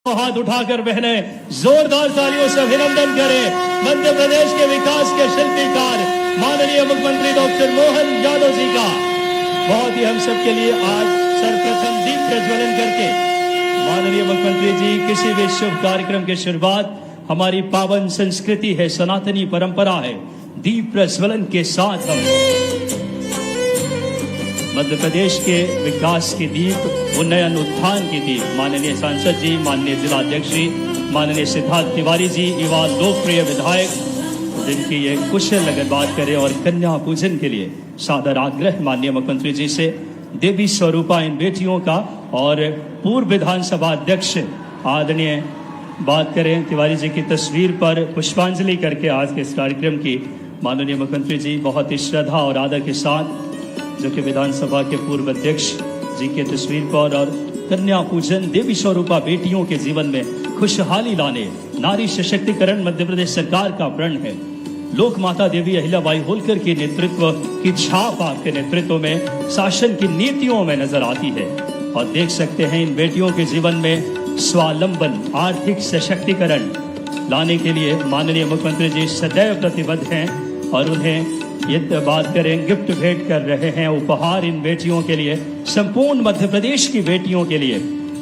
हाथ उठाकर बहने जोरदार तालियों से अभिनंदन करें मध्य प्रदेश के विकास के शिल्पीकार माननीय मुख्यमंत्री डॉक्टर मोहन यादव जी का। बहुत ही हम सब के लिए आज सर्वप्रथम दीप प्रज्वलन करके माननीय मुख्यमंत्री जी, किसी भी शुभ कार्यक्रम की शुरुआत हमारी पावन संस्कृति है, सनातनी परंपरा है। दीप प्रज्वलन के साथ हम मध्य प्रदेश के विकास की दीप, उन्नयन उत्थान की दीप माननीय सांसद जी, माननीय जिलाध्यक्ष जी, माननीय सिद्धार्थ तिवारी जी, युवा लोकप्रिय विधायक जिनकी ये कुशल अगर बात करें, और कन्या पूजन के लिए सादर आग्रह माननीय मुख्यमंत्री जी से देवी स्वरूपा इन बेटियों का। और पूर्व विधानसभा अध्यक्ष आदरणीय बात करें तिवारी जी की तस्वीर पर पुष्पांजलि करके आज के इस कार्यक्रम की माननीय मुख्यमंत्री जी बहुत ही श्रद्धा और आदर के साथ, जो कि विधानसभा के पूर्व अध्यक्ष जी के तस्वीर पर, और कन्या पूजन देवी स्वरूपा बेटियों के जीवन में खुशहाली लाने नारी सशक्तिकरण मध्य प्रदेश सरकार का प्रण है। लोक माता देवी अहिल्याबाई होलकर के नेतृत्व की छाप आपके नेतृत्व में शासन की नीतियों में नजर आती है। और देख सकते हैं इन बेटियों के जीवन में स्वावलंबन, आर्थिक सशक्तिकरण लाने के लिए माननीय मुख्यमंत्री जी सदैव प्रतिबद्ध हैं। और उन्हें ये बात करें गिफ्ट भेंट कर रहे हैं, उपहार इन बेटियों के लिए, संपूर्ण मध्य प्रदेश की बेटियों के लिए।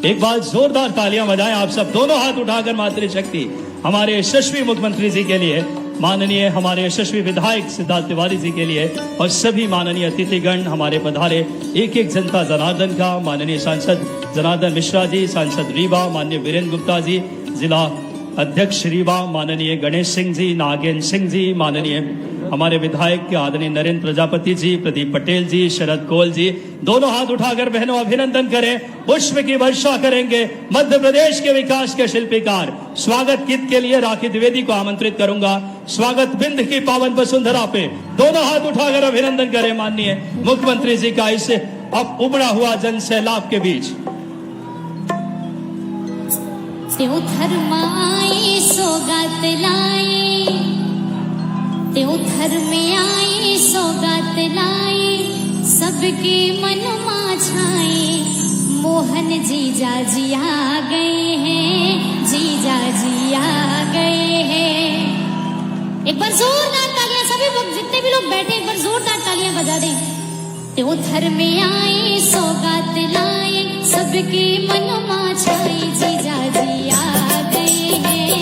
एक बार जोरदार तालियां बजाएं आप सब, दोनों हाथ उठाकर मातृशक्ति हमारे यशस्वी मुख्यमंत्री जी के लिए, माननीय हमारे यशस्वी विधायक सिद्धार्थ तिवारी जी के लिए, और सभी माननीय अतिथिगण हमारे पधारे एक एक जनता जनार्दन का, माननीय सांसद जनार्दन मिश्रा जी, सांसद रीवा, माननीय वीरेंद्र गुप्ता जी, जिला अध्यक्ष रीवा, माननीय गणेश सिंह जी, नागेंद्र सिंह जी, माननीय हमारे विधायक के आदरणीय नरेंद्र प्रजापति जी, प्रदीप पटेल जी, शरद कोल जी, दोनों हाथ उठाकर बहनों अभिनंदन करें, पुष्प की वर्षा करेंगे मध्य प्रदेश के विकास के शिल्पीकार। स्वागत गीत के लिए राखी द्विवेदी को आमंत्रित करूंगा। स्वागत बिंद की पावन वसुंधरा पे दोनों हाथ उठाकर अभिनंदन करें माननीय मुख्यमंत्री जी का, इसे अब उमड़ा हुआ जन सैलाब के बीच। सौगात लाई, त्योथर में आई सौगात लाई, सबके मन मा छाए, मोहन जीजा जी आ गए हैं, जीजा जी आ गए हैं। एक बार जोरदार तालियां सभी लोग, जितने भी लोग बैठे एक बार जोरदार तालियां बजा दें। त्योथर में आई सौगात लाई, सबके मन मा छाए, जीजा जी आ गए हैं,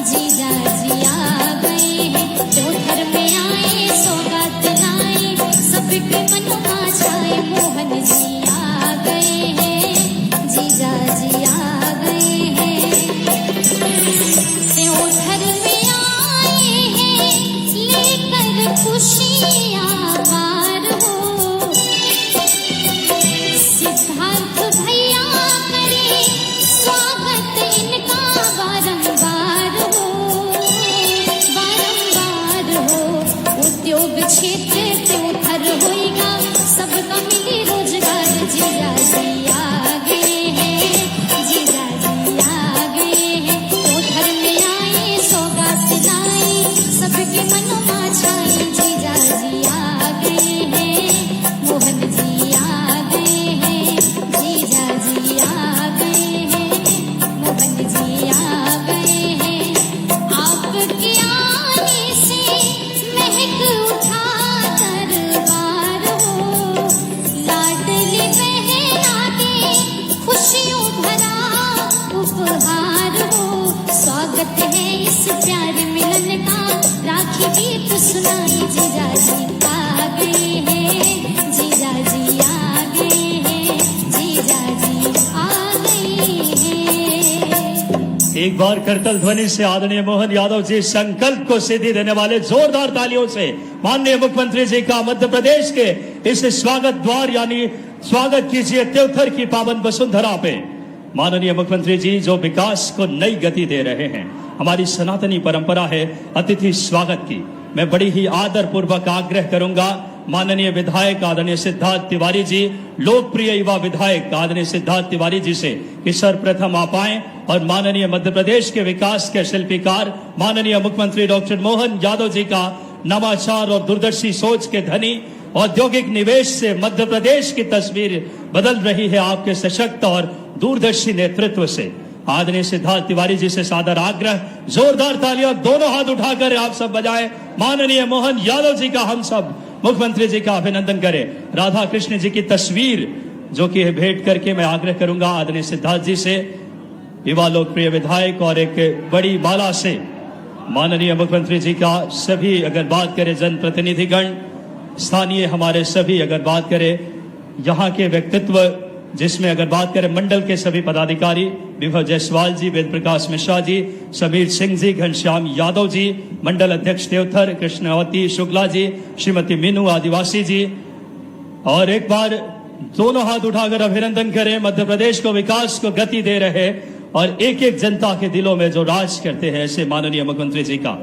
जीजा जी आ गए हैं। त्योथर में आए सौगात लाई, सबके मन मा छाए, मोहन जी आ गए हैं, जीजा जी आ गए हैं। त्योथर में आए हैं लेकर खुशियां पार हो, सिद्धार्थ भैया करे स्वागत इनका बारंबार हो, बारंबार हो। उद्योग क्षेत्र त्योथर होएगा, सबका मिले रोजगार, जीजा जी आ गए हैं, जीजा जी आ गए हैं। त्योथर में आए सौगात लाई, सबके मन मा छाए, जीजा जी आ गए हैं, मोहन जी आ गए हैं, जीजा जी आ गए हैं, मोहन जी आ गए हैं। आपके आने से महक उठा दरबार हो, लाडली बहना के खुशियों भरा उपहार हो। स्वागत है इस प्यार मिलन का, राखी गीत सुनाई, जीजा जी आ गए हैं, जीजा जी आ गए हैं, जीजा जी आ गए हैं। एक बार करतल ध्वनि से आदरणीय मोहन यादव जी संकल्प को सिद्धि देने वाले जोरदार तालियों से माननीय मुख्यमंत्री जी का मध्य प्रदेश के इस स्वागत द्वार यानी स्वागत कीजिए त्योथर की पावन वसुंधरा पे। माननीय मुख्यमंत्री जी जो विकास को नई गति दे रहे हैं, हमारी सनातनी परंपरा है अतिथि स्वागत की। मैं बड़ी ही आदर पूर्वक आग्रह करूंगा माननीय विधायक आदरणीय सिद्धार्थ तिवारी जी, लोकप्रिय युवा विधायक आदरणीय सिद्धार्थ तिवारी जी से कि सर्वप्रथम आप आएं और माननीय मध्य प्रदेश के विकास के शिल्पीकार माननीय मुख्यमंत्री डॉक्टर मोहन यादव जी का नवाचार और दूरदर्शी सोच के धनी, औद्योगिक निवेश से मध्य प्रदेश की तस्वीर बदल रही है आपके सशक्त और दूरदर्शी नेतृत्व से। आदरणीय सिद्धार्थ तिवारी जी से सादर आग्रह, जोरदार तालियां दोनों हाथ उठाकर आप सब बजाएं। माननीय मोहन यादव जी का हम सब मुख्यमंत्री जी का अभिनंदन करें। राधा कृष्ण जी की तस्वीर जो कि भेंट करके मैं आग्रह करूंगा आदरणीय सिद्धार्थ जी से, युवा लोकप्रिय विधायक और एक बड़ी माला से माननीय मुख्यमंत्री जी का सभी अगर बात करें जनप्रतिनिधिगण, स्थानीय हमारे सभी अगर बात करें यहाँ के व्यक्तित्व, जिसमें अगर बात करें मंडल के सभी पदाधिकारी, विभव जायसवाल जी, वेद प्रकाश मिश्रा जी, समीर सिंह जी, घनश्याम यादव जी, मंडल अध्यक्ष देवथर कृष्णवती शुक्ला जी, श्रीमती मीनू आदिवासी जी, और एक बार दोनों हाथ उठाकर अभिनंदन करें मध्य प्रदेश को विकास को गति दे रहे और एक एक जनता के दिलों में जो राज करते हैं ऐसे माननीय मुख्यमंत्री जी का।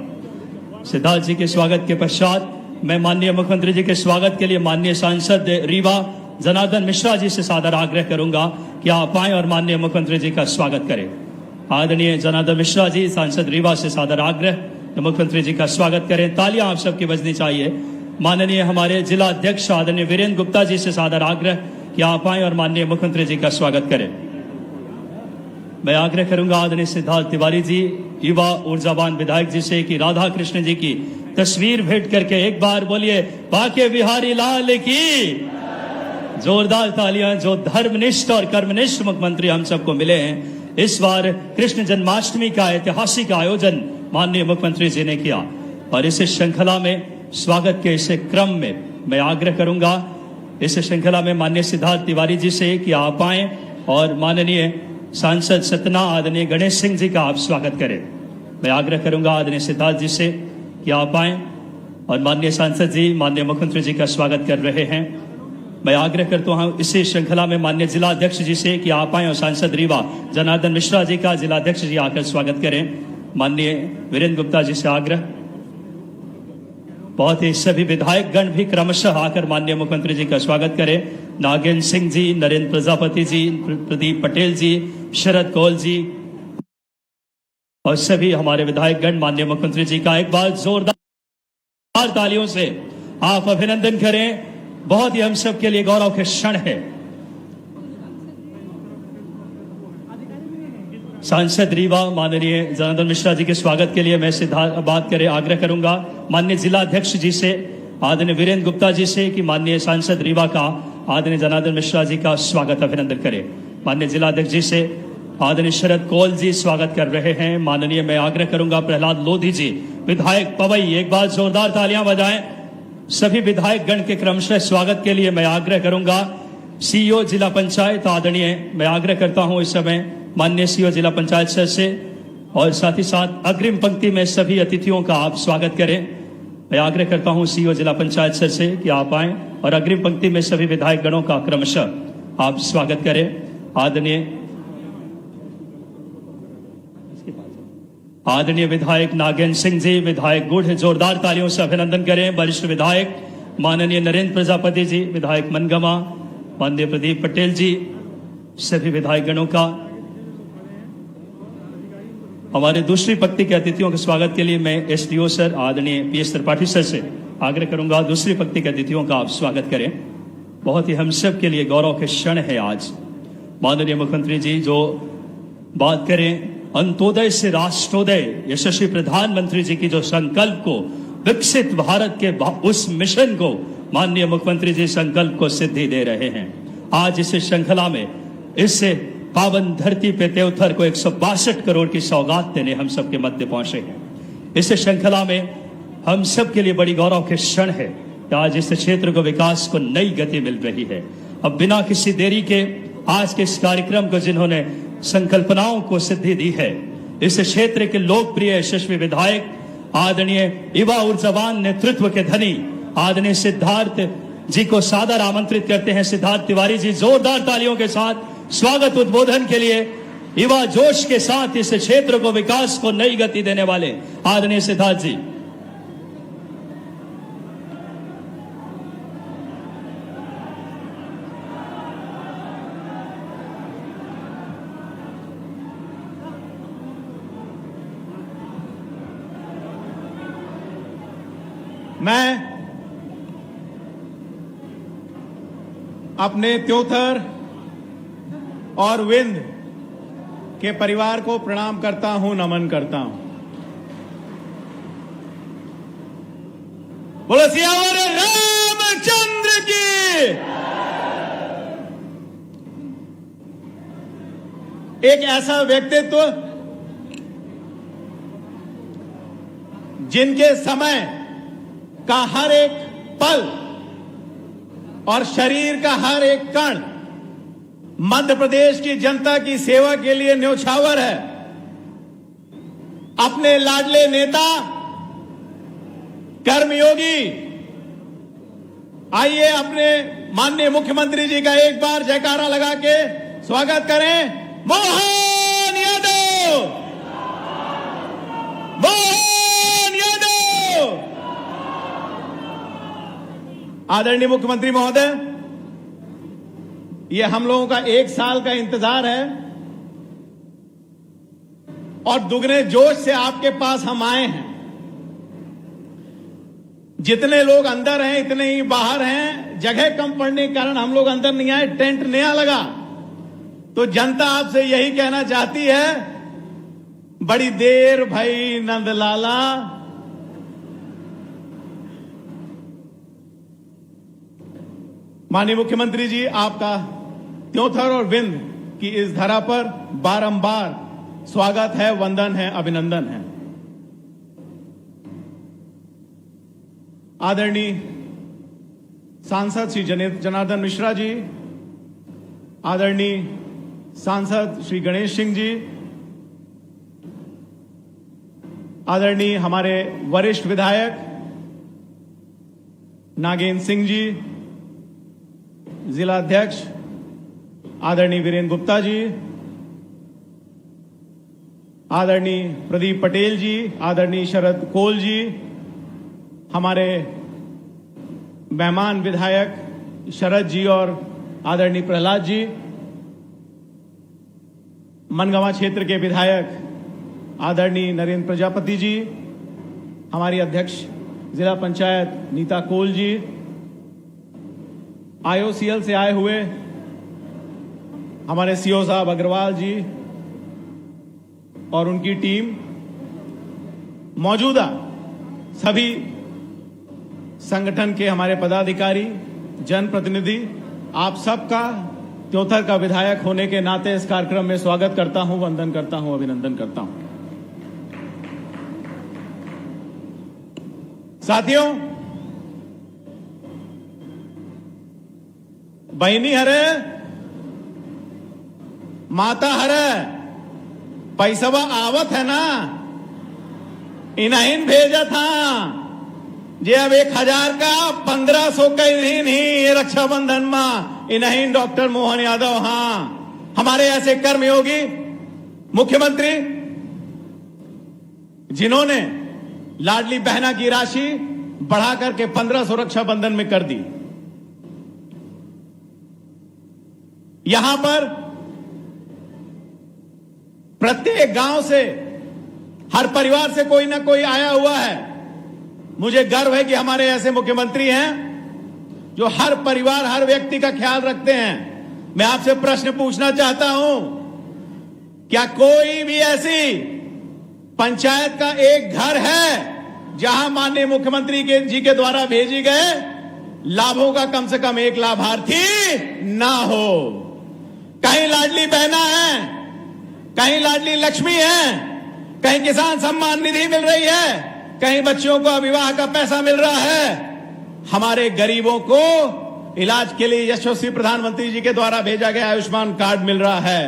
सिद्धार्थ जी के स्वागत के पश्चात मैं माननीय मुख्यमंत्री जी के स्वागत के लिए माननीय सांसद रीवा जनार्दन मिश्रा जी से सादर आग्रह करूंगा कि आप आए और माननीय मुख्यमंत्री जी का स्वागत करें। आदरणीय जनार्दन मिश्रा जी सांसद रीवा से सादर आग्रह कि मुख्यमंत्री जी का स्वागत करें। तालियां आप सबकी बजनी चाहिए। माननीय हमारे जिला अध्यक्ष आदरणीय वीरेंद्र गुप्ता जी से सादर आग्रह कि आप आए और माननीय मुख्यमंत्री जी का स्वागत करें। मैं आग्रह करूंगा आदरणीय सिद्धार्थ तिवारी जी, युवा ऊर्जावान विधायक जी से कि राधा कृष्ण जी की तस्वीर भेंट करके एक बार बोलिए बाके बिहारी लाल की। जोरदार तालियां। जो धर्मनिष्ठ और कर्मनिष्ठ मुख्यमंत्री हम सबको मिले हैं, इस बार कृष्ण जन्माष्टमी का ऐतिहासिक आयोजन माननीय मुख्यमंत्री जी ने किया और इस श्रृंखला में स्वागत के इस क्रम में मैं आग्रह करूंगा इस श्रृंखला में माननीय सिद्धार्थ तिवारी जी से कि आप आए और माननीय सांसद सतना आदरणीय गणेश सिंह जी का आप स्वागत करें। मैं आग्रह करूंगा आदरणीय सिद्धार्थ जी से कि आप आए और माननीय सांसद जी माननीय मुख्यमंत्री जी का स्वागत कर रहे हैं। मैं आग्रह करता हूं इसी श्रृंखला में माननीय जिला अध्यक्ष जी से कि आप आए और सांसद रीवा जनार्दन मिश्रा जी का जिला अध्यक्ष जी आकर स्वागत करें। माननीय वीरेंद्र गुप्ता जी से आग्रह, बहुत ही सभी विधायक गण भी क्रमशः आकर माननीय मुख्यमंत्री जी का स्वागत करें। नागेंद्र सिंह जी, नरेंद्र प्रजापति जी, प्रदीप पटेल जी, शरद कौल जी और सभी हमारे विधायक गण माननीय मुख्यमंत्री जी का एक बार जोरदार तालियों से आप अभिनंदन करें। बहुत ही हम सब के लिए गौरव के क्षण है। सांसद रीवा माननीय जनार्दन मिश्रा जी के स्वागत के लिए मैं बात करें आग्रह करूंगा माननीय जिला अध्यक्ष जी से आदरणीय वीरेंद्र गुप्ता जी से कि माननीय सांसद रीवा का आदरणीय जनार्दन मिश्रा जी का स्वागत अभिनंदन करें। माननीय जिला अध्यक्ष जी से आदरणीय शरद कौल जी स्वागत कर रहे हैं। माननीय मैं आग्रह करूंगा प्रहलाद लोधी जी विधायक पवई, एक बार जोरदार तालियां बजाएं। सभी विधायक गण के क्रमशः स्वागत के लिए मैं आग्रह करूंगा सीईओ जिला पंचायत आदरणीय मैं आग्रह करता हूं इस समय माननीय सीईओ जिला पंचायत सर से और साथ ही साथ अग्रिम पंक्ति में सभी अतिथियों का आप स्वागत करें। मैं आग्रह करता हूं सीईओ जिला पंचायत सर से कि आप आएं और अग्रिम पंक्ति में सभी विधायक गणों का क्रमशः आप स्वागत करें। आदरणीय विधायक नागेंद्र सिंह जी विधायक गुढ़, जोरदार तालियों से अभिनंदन करें। वरिष्ठ विधायक माननीय नरेंद्र प्रजापति जी विधायक मनगमा, माननीय प्रदीप पटेल जी, सभी विधायक गणों का। हमारे दूसरी पंक्ति के अतिथियों के स्वागत के लिए मैं एसडीओ सर आदरणीय पीएस त्रिपाठी सर से आग्रह करूंगा दूसरी पंक्ति के अतिथियों का आप स्वागत करें। बहुत ही हम सब के लिए गौरव के क्षण है आज। माननीय मुख्यमंत्री जी जो बात करें अंत्योदय से राष्ट्रोदय, यशस्वी प्रधानमंत्री जी की जो संकल्प को, विकसित भारत के उस मिशन को माननीय मुख्यमंत्री जी संकल्प को सिद्धि दे रहे हैं। आज इस श्रृंखला में इससे पावन धरती पे देवथर को 162 करोड़ की सौगात देने हम सबके मध्य पहुंचे हैं। इस श्रृंखला में हम सब के लिए बड़ी गौरव के क्षण है कि आज इस क्षेत्र को विकास को नई गति मिल रही है। अब बिना किसी देरी के आज के इस कार्यक्रम को जिन्होंने संकल्पनाओं को सिद्धि दी है, इस क्षेत्र के लोकप्रिय यशस्वी विधायक आदरणीय युवा ऊर्जावान नेतृत्व के धनी आदरणीय सिद्धार्थ जी को सादर आमंत्रित करते हैं। सिद्धार्थ तिवारी जी जोरदार तालियों के साथ स्वागत उद्बोधन के लिए युवा जोश के साथ इस क्षेत्र को विकास को नई गति देने वाले आदरणीय सिद्धार्थ जी। मैं अपने त्योथर और विंध्य के परिवार को प्रणाम करता हूं, नमन करता हूं। बोलो सियावर रामचंद्र की। एक ऐसा व्यक्तित्व जिनके समय का हर एक पल और शरीर का हर एक कण मध्य प्रदेश की जनता की सेवा के लिए न्यौछावर है। अपने लाडले नेता कर्मयोगी, आइए अपने माननीय मुख्यमंत्री जी का एक बार जयकारा लगा के स्वागत करें। मोहन यादव, मोहन यादव। आदरणीय मुख्यमंत्री महोदय, ये हम लोगों का 1 साल का इंतजार है और दुगने जोश से आपके पास हम आए हैं। जितने लोग अंदर हैं इतने ही बाहर हैं। जगह कम पड़ने के कारण हम लोग अंदर नहीं आए, टेंट नया लगा। तो जनता आपसे यही कहना चाहती है, बड़ी देर भाई नंदलाला। माननीय मुख्यमंत्री जी, आपका त्योंथर और विंध्य की इस धरा पर बारंबार स्वागत है, वंदन है, अभिनंदन है। आदरणीय सांसद श्री जनार्दन मिश्रा जी, आदरणीय सांसद श्री गणेश सिंह जी, आदरणीय हमारे वरिष्ठ विधायक नागेंद्र सिंह जी, जिला अध्यक्ष आदरणीय वीरेंद्र गुप्ता जी, आदरणीय प्रदीप पटेल जी, आदरणीय शरद कोल जी, हमारे मेहमान विधायक शरद जी और आदरणीय प्रहलाद जी, मनगांव क्षेत्र के विधायक आदरणीय नरेंद्र प्रजापति जी, हमारी अध्यक्ष जिला पंचायत नीता कोल जी, IOCL से आए हुए हमारे सीओ साहब अग्रवाल जी और उनकी टीम, मौजूदा सभी संगठन के हमारे पदाधिकारी, जनप्रतिनिधि, आप सबका त्योंथर का विधायक होने के नाते इस कार्यक्रम में स्वागत करता हूं, वंदन करता हूं, अभिनंदन करता हूं। साथियों, बहनी हरे माता हरे पैसवा आवत है ना, इन्हीं भेजा था जे अब 1000 का 1500 का ही रक्षाबंधन में इन्हीं डॉक्टर मोहन यादव। हाँ, हमारे ऐसे कर्मयोगी मुख्यमंत्री जिन्होंने लाडली बहना की राशि बढ़ा करके 1500 रक्षाबंधन में कर दी। यहां पर प्रत्येक गांव से, हर परिवार से कोई ना कोई आया हुआ है। मुझे गर्व है कि हमारे ऐसे मुख्यमंत्री हैं जो हर परिवार, हर व्यक्ति का ख्याल रखते हैं। मैं आपसे प्रश्न पूछना चाहता हूं, क्या कोई भी ऐसी पंचायत का एक घर है जहां माननीय मुख्यमंत्री जी के द्वारा भेजी गए लाभों का कम से कम एक लाभार्थी ना हो? कहीं लाडली बहना है, कहीं लाडली लक्ष्मी है, कहीं किसान सम्मान निधि मिल रही है, कहीं बच्चों को विवाह का पैसा मिल रहा है। हमारे गरीबों को इलाज के लिए यशस्वी प्रधानमंत्री जी के द्वारा भेजा गया आयुष्मान कार्ड मिल रहा है।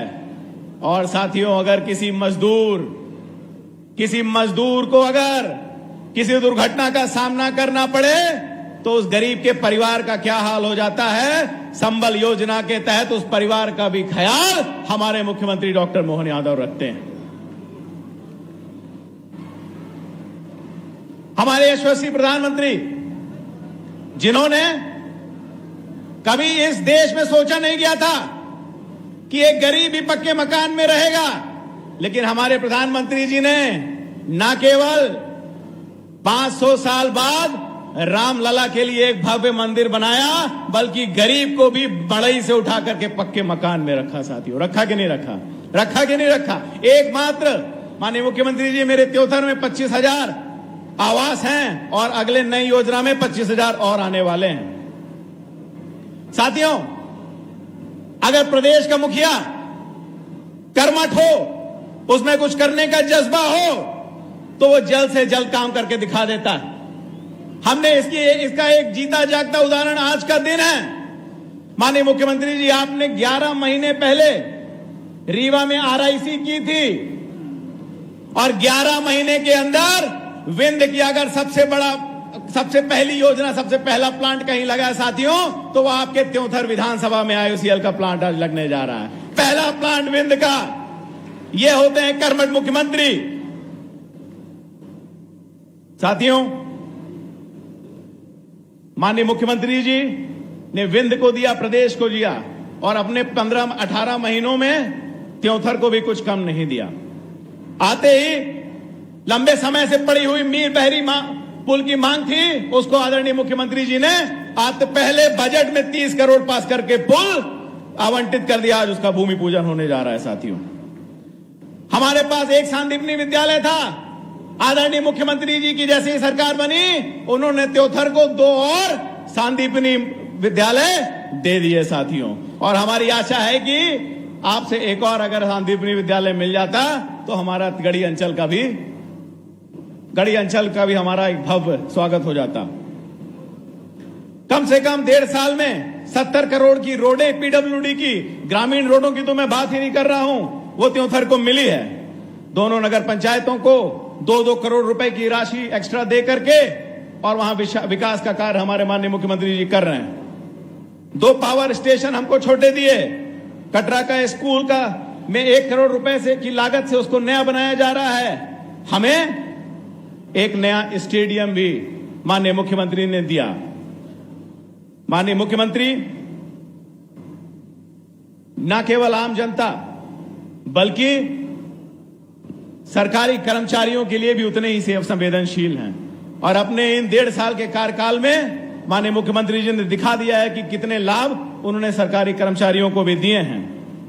और साथियों, अगर किसी मजदूर को अगर किसी दुर्घटना का सामना करना पड़े तो उस गरीब के परिवार का क्या हाल हो जाता है। संबल योजना के तहत उस परिवार का भी ख्याल हमारे मुख्यमंत्री डॉक्टर मोहन यादव रखते हैं। हमारे यशस्वी प्रधानमंत्री जिन्होंने कभी इस देश में सोचा नहीं गया था कि एक गरीब भी पक्के मकान में रहेगा, लेकिन हमारे प्रधानमंत्री जी ने न केवल 500 साल बाद रामलला के लिए एक भव्य मंदिर बनाया, बल्कि गरीब को भी बड़ई से उठा करके पक्के मकान में रखा। साथियों, रखा कि नहीं रखा? रखा कि नहीं रखा? एकमात्र माननीय मुख्यमंत्री जी, मेरे त्योथर में 25,000 आवास हैं और अगले नई योजना में 25,000 और आने वाले हैं। साथियों, अगर प्रदेश का मुखिया कर्मठ हो, उसमें कुछ करने का जज्बा हो, तो वो जल्द से जल्द काम करके दिखा देता है। हमने इसका एक जीता जागता उदाहरण आज का दिन है। माननीय मुख्यमंत्री जी, आपने 11 महीने पहले रीवा में आरआईसी की थी और 11 महीने के अंदर विंध्य की अगर सबसे पहली योजना, सबसे पहला प्लांट कहीं लगा है साथियों, तो वो आपके त्योंथर विधानसभा में IOCL का प्लांट आज लगने जा रहा है। पहला प्लांट विंध्य का। ये होते हैं कर्मठ मुख्यमंत्री। साथियों, माननीय मुख्यमंत्री जी ने विंध्य को दिया, प्रदेश को दिया और अपने 15-18 महीनों में त्योंथर को भी कुछ कम नहीं दिया। आते ही लंबे समय से पड़ी हुई मीर बहरी पुल की मांग थी, उसको आदरणीय मुख्यमंत्री जी ने आज पहले बजट में 30 करोड़ पास करके पुल आवंटित कर दिया। आज उसका भूमि पूजन होने जा रहा है। साथियों, हमारे पास एक सांदीपनी विद्यालय था। आदरणीय मुख्यमंत्री जी की जैसे ही सरकार बनी, उन्होंने त्योथर को 2 और सांदीपनी विद्यालय दे दिए साथियों। और हमारी आशा है कि आपसे एक और अगर सांदीपनी विद्यालय मिल जाता तो हमारा गढ़ी अंचल का भी हमारा एक भव्य स्वागत हो जाता। कम से कम 1.5 साल में 70 करोड़ की रोडें, PWD की, ग्रामीण रोडों की तो मैं बात ही नहीं कर रहा हूं, वो त्योंथर को मिली है। दोनों नगर पंचायतों को 2-2 करोड़ रुपए की राशि एक्स्ट्रा दे करके और वहां विकास का कार्य हमारे माननीय मुख्यमंत्री जी कर रहे हैं। 2 पावर स्टेशन हमको छोटे दिए। कटरा का स्कूल का में 1 करोड़ रुपए से की लागत से उसको नया बनाया जा रहा है। हमें एक नया स्टेडियम भी माननीय मुख्यमंत्री ने दिया। माननीय मुख्यमंत्री न केवल आम जनता बल्कि सरकारी कर्मचारियों के लिए भी उतने ही संवेदनशील हैं और अपने इन 1.5 साल के कार्यकाल में माननीय मुख्यमंत्री जी ने दिखा दिया है कि कितने लाभ उन्होंने सरकारी कर्मचारियों को भी दिए हैं।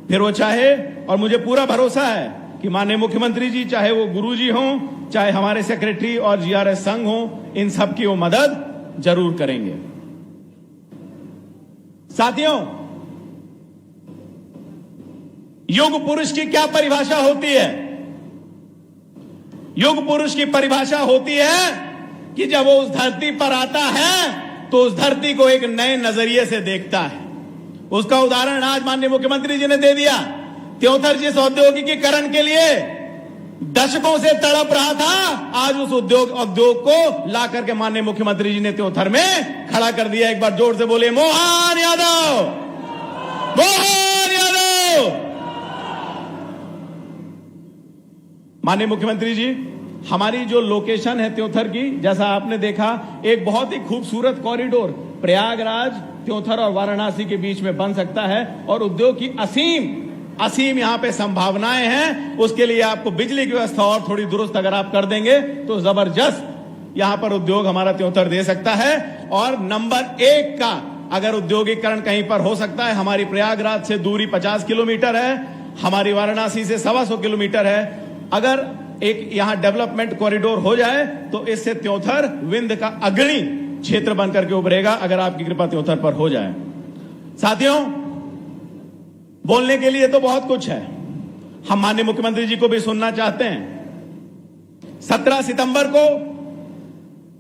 फिर वो चाहे, और मुझे पूरा भरोसा है कि माननीय मुख्यमंत्री जी, चाहे वो गुरुजी हों, चाहे हमारे सेक्रेटरी और GRS संघ हों, इन सब की वो मदद जरूर करेंगे। साथियों, युग पुरुष की क्या परिभाषा होती है? युग पुरुष की परिभाषा होती है कि जब वो उस धरती पर आता है तो उस धरती को एक नए नजरिए से देखता है। उसका उदाहरण आज माननीय मुख्यमंत्री जी ने दे दिया। त्योंथर जिस औद्योगिकीकरण के लिए दशकों से तड़प रहा था, आज उस उद्योग को ला करके माननीय मुख्यमंत्री जी ने त्योंथर में खड़ा कर दिया। एक बार जोर से बोले, मोहन यादव, मोहन यादव। माननीय मुख्यमंत्री जी, हमारी जो लोकेशन है त्योंथर की, जैसा आपने देखा, एक बहुत ही खूबसूरत कॉरिडोर प्रयागराज, त्योंथर और वाराणसी के बीच में बन सकता है और उद्योग की असीम यहां पे संभावनाएं हैं। उसके लिए आपको बिजली की व्यवस्था और थोड़ी दुरुस्त अगर आप कर देंगे तो जबरदस्त यहां पर उद्योग हमारा त्योंथर दे सकता है। और नंबर 1 का अगर उद्योगीकरण कहीं पर हो सकता है, हमारी प्रयागराज से दूरी 50 किलोमीटर है, हमारी वाराणसी से 125 किलोमीटर है। अगर एक यहां डेवलपमेंट कॉरिडोर हो जाए तो इससे त्योंथर विंध्य का अग्रणी क्षेत्र बनकर के उभरेगा, अगर आपकी कृपा त्योंथर पर हो जाए। साथियों, बोलने के लिए तो बहुत कुछ है। हम माननीय मुख्यमंत्री जी को भी सुनना चाहते हैं। 17 सितंबर को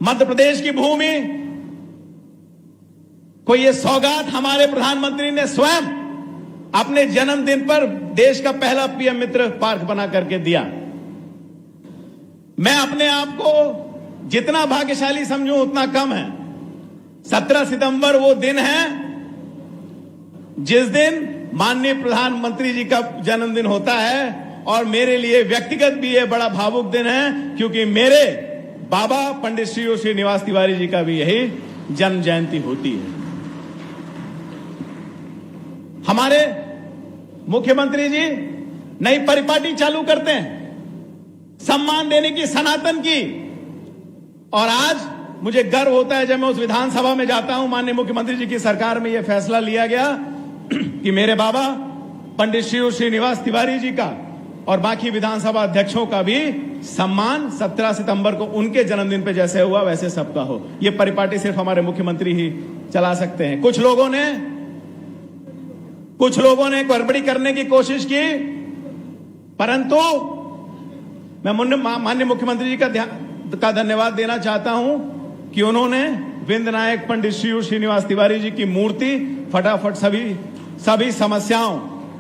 मध्य प्रदेश की भूमि को यह सौगात हमारे प्रधानमंत्री ने स्वयं अपने जन्मदिन पर देश का पहला PM मित्र पार्क बना करके दिया। मैं अपने आप को जितना भाग्यशाली समझूं उतना कम है। 17 सितंबर वो दिन है जिस दिन माननीय प्रधानमंत्री जी का जन्मदिन होता है और मेरे लिए व्यक्तिगत भी ये बड़ा भावुक दिन है, क्योंकि मेरे बाबा पंडित श्री श्रीनिवास तिवारी जी का भी यही जन्म जयंती होती है। हमारे मुख्यमंत्री जी नई परिपाटी चालू करते हैं सम्मान देने की, सनातन की। और आज मुझे गर्व होता है जब मैं उस विधानसभा में जाता हूं, माननीय मुख्यमंत्री जी की सरकार में यह फैसला लिया गया कि मेरे बाबा पंडित श्रीनिवास तिवारी जी का और बाकी विधानसभा अध्यक्षों का भी सम्मान 17 सितंबर को उनके जन्मदिन पे जैसे हुआ वैसे सबका हो। ये परिपाटी सिर्फ हमारे मुख्यमंत्री ही चला सकते हैं। कुछ लोगों ने गड़बड़ी करने की कोशिश की, परंतु मैं माननीय मुख्यमंत्री जी का धन्यवाद देना चाहता हूं कि उन्होंने विंध्य नायक पंडित श्रीनिवास तिवारी जी की मूर्ति फटाफट सभी समस्याओं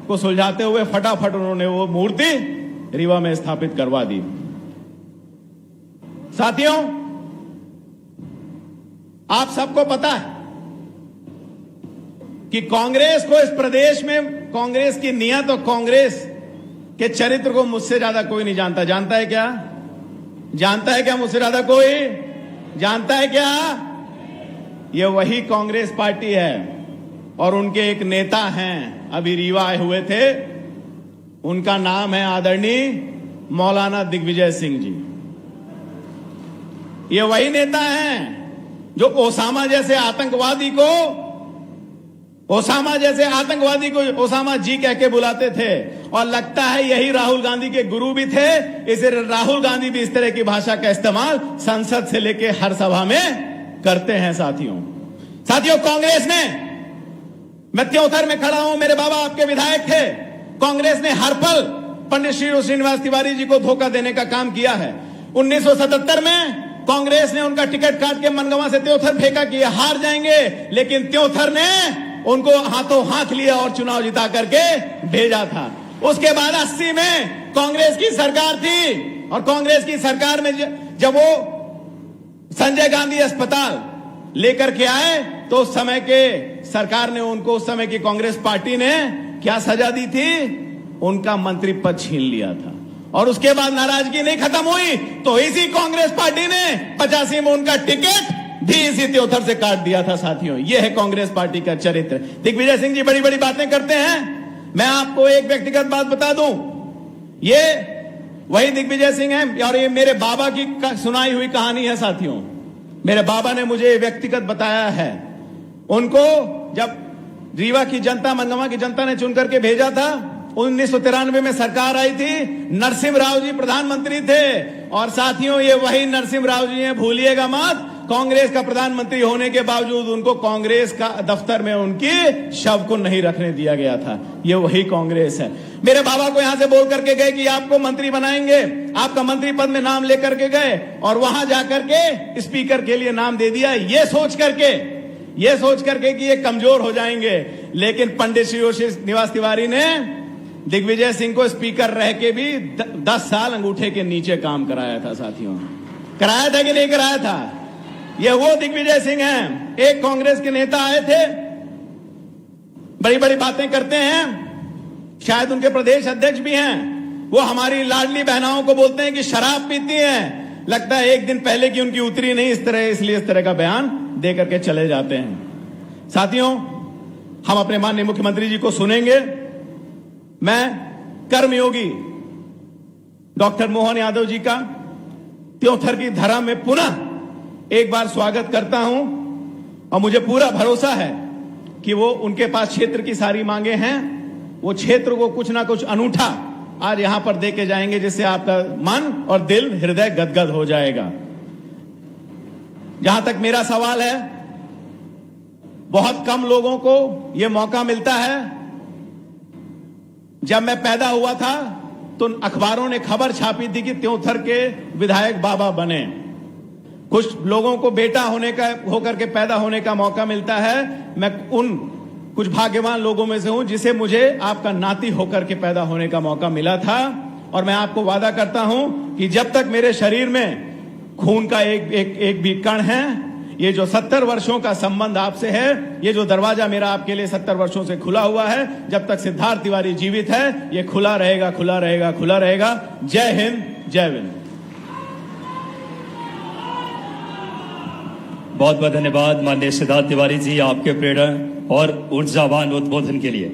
को सुलझाते हुए फटाफट उन्होंने वो मूर्ति रीवा में स्थापित करवा दी। साथियों, आप सबको पता है कि कांग्रेस को इस प्रदेश में, कांग्रेस की नियत और कांग्रेस के चरित्र को मुझसे ज्यादा कोई नहीं जानता। जानता है क्या? जानता है क्या मुझसे ज्यादा कोई? जानता है क्या? ये वही कांग्रेस पार्टी है और उनके एक नेता हैं, अभी रीवा आए हुए थे, उनका नाम है आदरणीय मौलाना दिग्विजय सिंह जी। ये वही नेता हैं जो ओसामा जैसे आतंकवादी को ओसामा जी कह के बुलाते थे, और लगता है यही राहुल गांधी के गुरु भी थे, इसे राहुल गांधी भी इस तरह की भाषा का इस्तेमाल संसद से लेके हर सभा में करते हैं। साथियों, कांग्रेस ने, मैं त्योथर में खड़ा हूं, मेरे बाबा आपके विधायक थे, कांग्रेस ने हर पल पंडित श्रीनिवास तिवारी जी को धोखा देने का काम किया है। 1977 में कांग्रेस ने उनका टिकट काट के मनगवा से त्योथर फेंका कि हार जाएंगे, लेकिन त्योथर ने उनको हाथों हाथ लिया और चुनाव जिता करके भेजा था। उसके बाद 80 में कांग्रेस की सरकार थी, और कांग्रेस की सरकार में जब वो संजय गांधी अस्पताल लेकर के आए तो उस समय के सरकार ने उनको, उस समय की कांग्रेस पार्टी ने क्या सजा दी थी? उनका मंत्री पद छीन लिया था। और उसके बाद नाराजगी नहीं खत्म हुई तो इसी कांग्रेस पार्टी ने 85 में उनका टिकट भी इसी त्योथर से काट दिया था। साथियों, यह है कांग्रेस पार्टी का चरित्र। दिग्विजय सिंह जी बड़ी बड़ी बातें करते हैं, मैं आपको एक व्यक्तिगत बात बता दूं, ये वही दिग्विजय सिंह है और ये मेरे बाबा की सुनाई हुई कहानी है। साथियों, मेरे बाबा ने मुझे व्यक्तिगत बताया है, उनको जब रीवा की जनता, मनगवा की जनता ने चुन करके भेजा था, 1993 में सरकार आई थी, नरसिम्हा राव जी प्रधानमंत्री थे, और साथियों ये वही नरसिम्हा राव जी हैं, भूलिएगा मत। कांग्रेस का प्रधानमंत्री होने के बावजूद उनको कांग्रेस का दफ्तर में उनकी शव को नहीं रखने दिया गया था। ये वही कांग्रेस है। मेरे बाबा को यहां से बोल करके गए कि आपको मंत्री बनाएंगे, आपका मंत्री पद में नाम लेकर के गए और वहां जाकर के स्पीकर के लिए नाम दे दिया, ये सोच करके कि ये कमजोर हो जाएंगे। लेकिन पंडित श्रीनिवास तिवारी ने दिग्विजय सिंह को स्पीकर रह के भी 10 साल अंगूठे के नीचे काम कराया था। साथियों, कराया था कि नहीं कराया था? ये वो दिग्विजय सिंह हैं। एक कांग्रेस के नेता आए थे, बड़ी बड़ी बातें करते हैं, शायद उनके प्रदेश अध्यक्ष भी हैं, वो हमारी लाडली बहनाओं को बोलते हैं कि शराब पीती हैं। लगता है एक दिन पहले की उनकी उतरी नहीं इस तरह, इसलिए इस तरह का बयान दे करके चले जाते हैं। साथियों, हम अपने माननीय मुख्यमंत्री जी को सुनेंगे। मैं कर्मयोगी डॉक्टर मोहन यादव जी का त्योथर की धरा में पुनः एक बार स्वागत करता हूं, और मुझे पूरा भरोसा है कि वो, उनके पास क्षेत्र की सारी मांगे हैं, वो क्षेत्र को कुछ ना कुछ अनूठा आज यहां पर दे के जाएंगे, जिससे आपका मन और दिल, हृदय गदगद हो जाएगा। जहां तक मेरा सवाल है, बहुत कम लोगों को यह मौका मिलता है। जब मैं पैदा हुआ था तो अखबारों ने खबर छापी थी कि त्योथर के विधायक बाबा बने। कुछ लोगों को बेटा होकर के पैदा होने का मौका मिलता है। मैं उन कुछ भाग्यवान लोगों में से हूं जिसे मुझे आपका नाती होकर के पैदा होने का मौका मिला था। और मैं आपको वादा करता हूं कि जब तक मेरे शरीर में खून का एक भी कण है, ये जो 70 वर्षों का संबंध आपसे है, ये जो दरवाजा मेरा आपके लिए 70 वर्षों से खुला हुआ है, जब तक सिद्धार्थ तिवारी जीवित है, ये खुला रहेगा, खुला रहेगा, खुला रहेगा। जय हिंद, जय विंद। बहुत बहुत धन्यवाद माननीय सिद्धार्थ तिवारी जी, आपके प्रेरणा और ऊर्जावान उद्बोधन के लिए।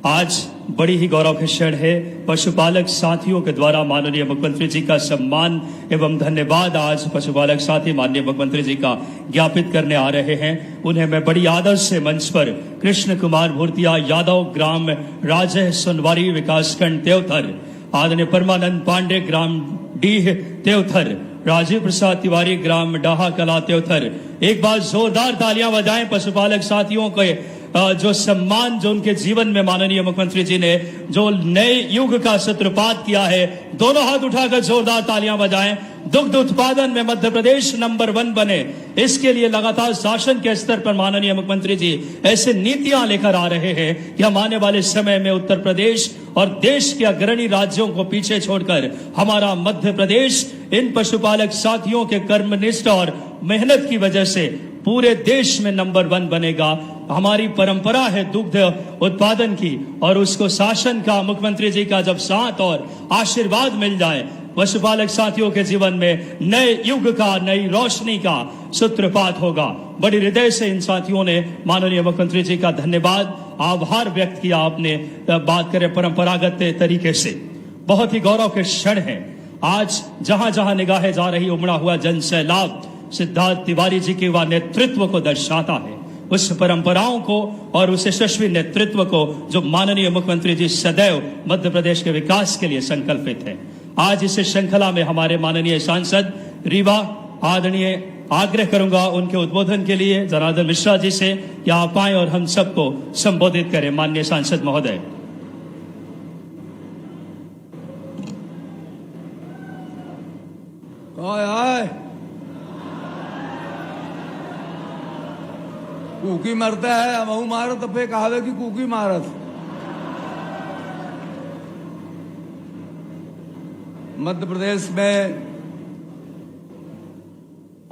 आज बड़ी ही गौरव के क्षण है। पशुपालक साथियों के द्वारा माननीय मुख्यमंत्री जी का सम्मान एवं धन्यवाद आज पशुपालक साथी माननीय मुख्यमंत्री जी का ज्ञापित करने आ रहे हैं। उन्हें मैं बड़ी आदर से मंच पर कृष्ण कुमार भूर्तिया यादव ग्राम राजह सोनवारी विकासखंड त्योथर, आदरणीय परमानंद पांडे ग्राम डीह त्योथर, राजीव प्रसाद तिवारी ग्राम डाहा कला त्योथर, एक बार जोरदार तालियां बजाएं पशुपालक साथियों के जो सम्मान जो उनके जीवन में माननीय मुख्यमंत्री जी ने जो नए युग का सूत्रपात किया है, दोनों हाथ उठाकर जोरदार तालियां बजाएं। दुग्ध उत्पादन में मध्य प्रदेश नंबर 1 बने, इसके लिए लगातार शासन के स्तर पर माननीय मुख्यमंत्री जी ऐसे नीतियां लेकर आ रहे हैं कि हम आने वाले समय में उत्तर प्रदेश और देश के अग्रणी राज्यों को पीछे छोड़कर हमारा मध्य प्रदेश इन पशुपालक साथियों के कर्मनिष्ठ और मेहनत की वजह से पूरे देश में नंबर 1 बनेगा। हमारी परंपरा है दुग्ध उत्पादन की और उसको शासन का, मुख्यमंत्री जी का जब साथ और आशीर्वाद मिल जाए, पशुपालक साथियों के जीवन में नए युग का, नई रोशनी का सूत्रपात होगा। बड़ी हृदय से इन साथियों ने माननीय मुख्यमंत्री जी का धन्यवाद, आभार व्यक्त किया। आपने बात करें परंपरागत तरीके से, बहुत ही गौरव के क्षण है। आज जहां जहां निगाहें जा रही, उमड़ा हुआ जन सैलाब सिद्धार्थ तिवारी जी के वह नेतृत्व को दर्शाता है, उस परंपराओं को और उस यशस्वी नेतृत्व को जो माननीय मुख्यमंत्री जी सदैव मध्य प्रदेश के विकास के लिए संकल्पित है। आज इस श्रृंखला में हमारे माननीय सांसद रीवा आदरणीय आग्रह करूंगा उनके उद्बोधन के लिए जनार्दन मिश्रा जी से कि आप आए और हम सबको संबोधित करें। माननीय सांसद महोदय। कूकी मरता है महू मारत पे कहावे की कूकी मारत। मध्य प्रदेश में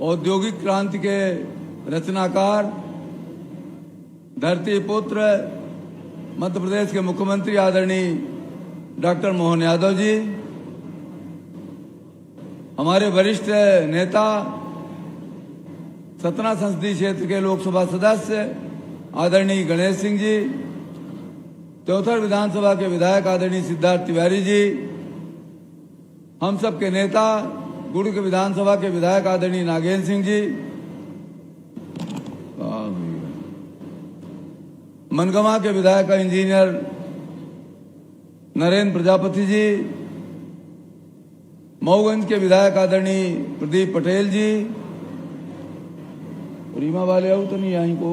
औद्योगिक क्रांति के रचनाकार, धरती पुत्र, मध्य प्रदेश के मुख्यमंत्री आदरणीय डॉक्टर मोहन यादव जी, हमारे वरिष्ठ नेता, सतना संसदीय क्षेत्र के लोकसभा सदस्य आदरणीय गणेश सिंह जी, त्योथर विधानसभा के विधायक आदरणीय सिद्धार्थ तिवारी जी, हम सब के नेता गुड़ के विधानसभा के विधायक आदरणीय नागेंद्र सिंह जी, मनगमा के विधायक इंजीनियर नरेंद्र प्रजापति जी, मऊगंज के विधायक आदरणीय प्रदीप पटेल जी, रीमा वाले आओ तो नहीं आई को,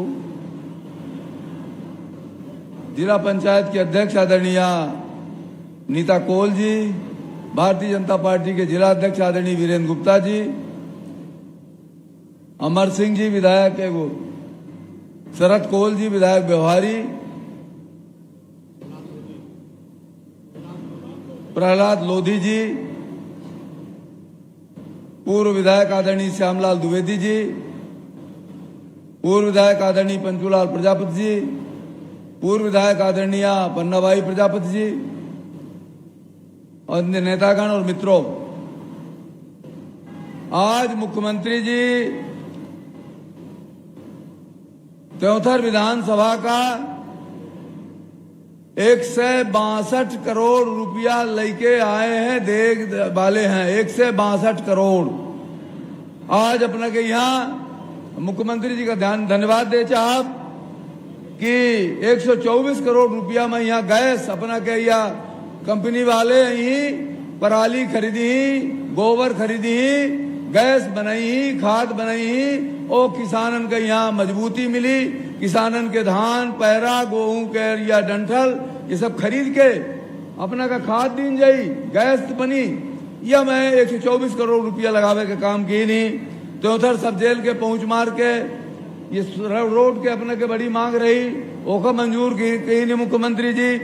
जिला पंचायत के अध्यक्ष आदरणीय नीता कोल जी, भारतीय जनता पार्टी के जिला अध्यक्ष आदरणीय वीरेंद्र गुप्ता जी, अमर सिंह जी विधायक है वो, शरद कोल जी विधायक व्यवहारी, प्रहलाद लोधी जी, पूर्व विधायक आदरणीय श्यामलाल द्विवेदी जी, पूर्व विधायक आदरणीय पंचूलाल प्रजापति जी, पूर्व विधायक आदरणीय पन्नाभाई प्रजापति जी, अन्य नेतागण और मित्रों, आज मुख्यमंत्री जी त्योथर विधानसभा का 162 करोड़ रुपया लेके आए हैं, देख वाले हैं 162 करोड़। आज अपना के यहाँ मुख्यमंत्री जी का धन्यवाद दे चाहब कि 124 करोड़ रुपया में यहाँ गैस अपना के यहाँ कंपनी वाले ही पराली खरीदी ही, गोबर खरीदी ही, गैस बनाई ही, खाद बनाई ही, और किसानन के यहाँ मजबूती मिली। किसानन के धान, पैरा, गेहूं के या डंठल ये सब खरीद के अपना का खाद दीन जाई, गैस बनी। या मैं 124 करोड़ रुपया लगावे के काम की नहीं। त्योथर सब जेल के पहुंच मार के ये रोड के अपने के बड़ी मांग रही, ओका मंजूर की कहीं नहीं मुख्यमंत्री जी।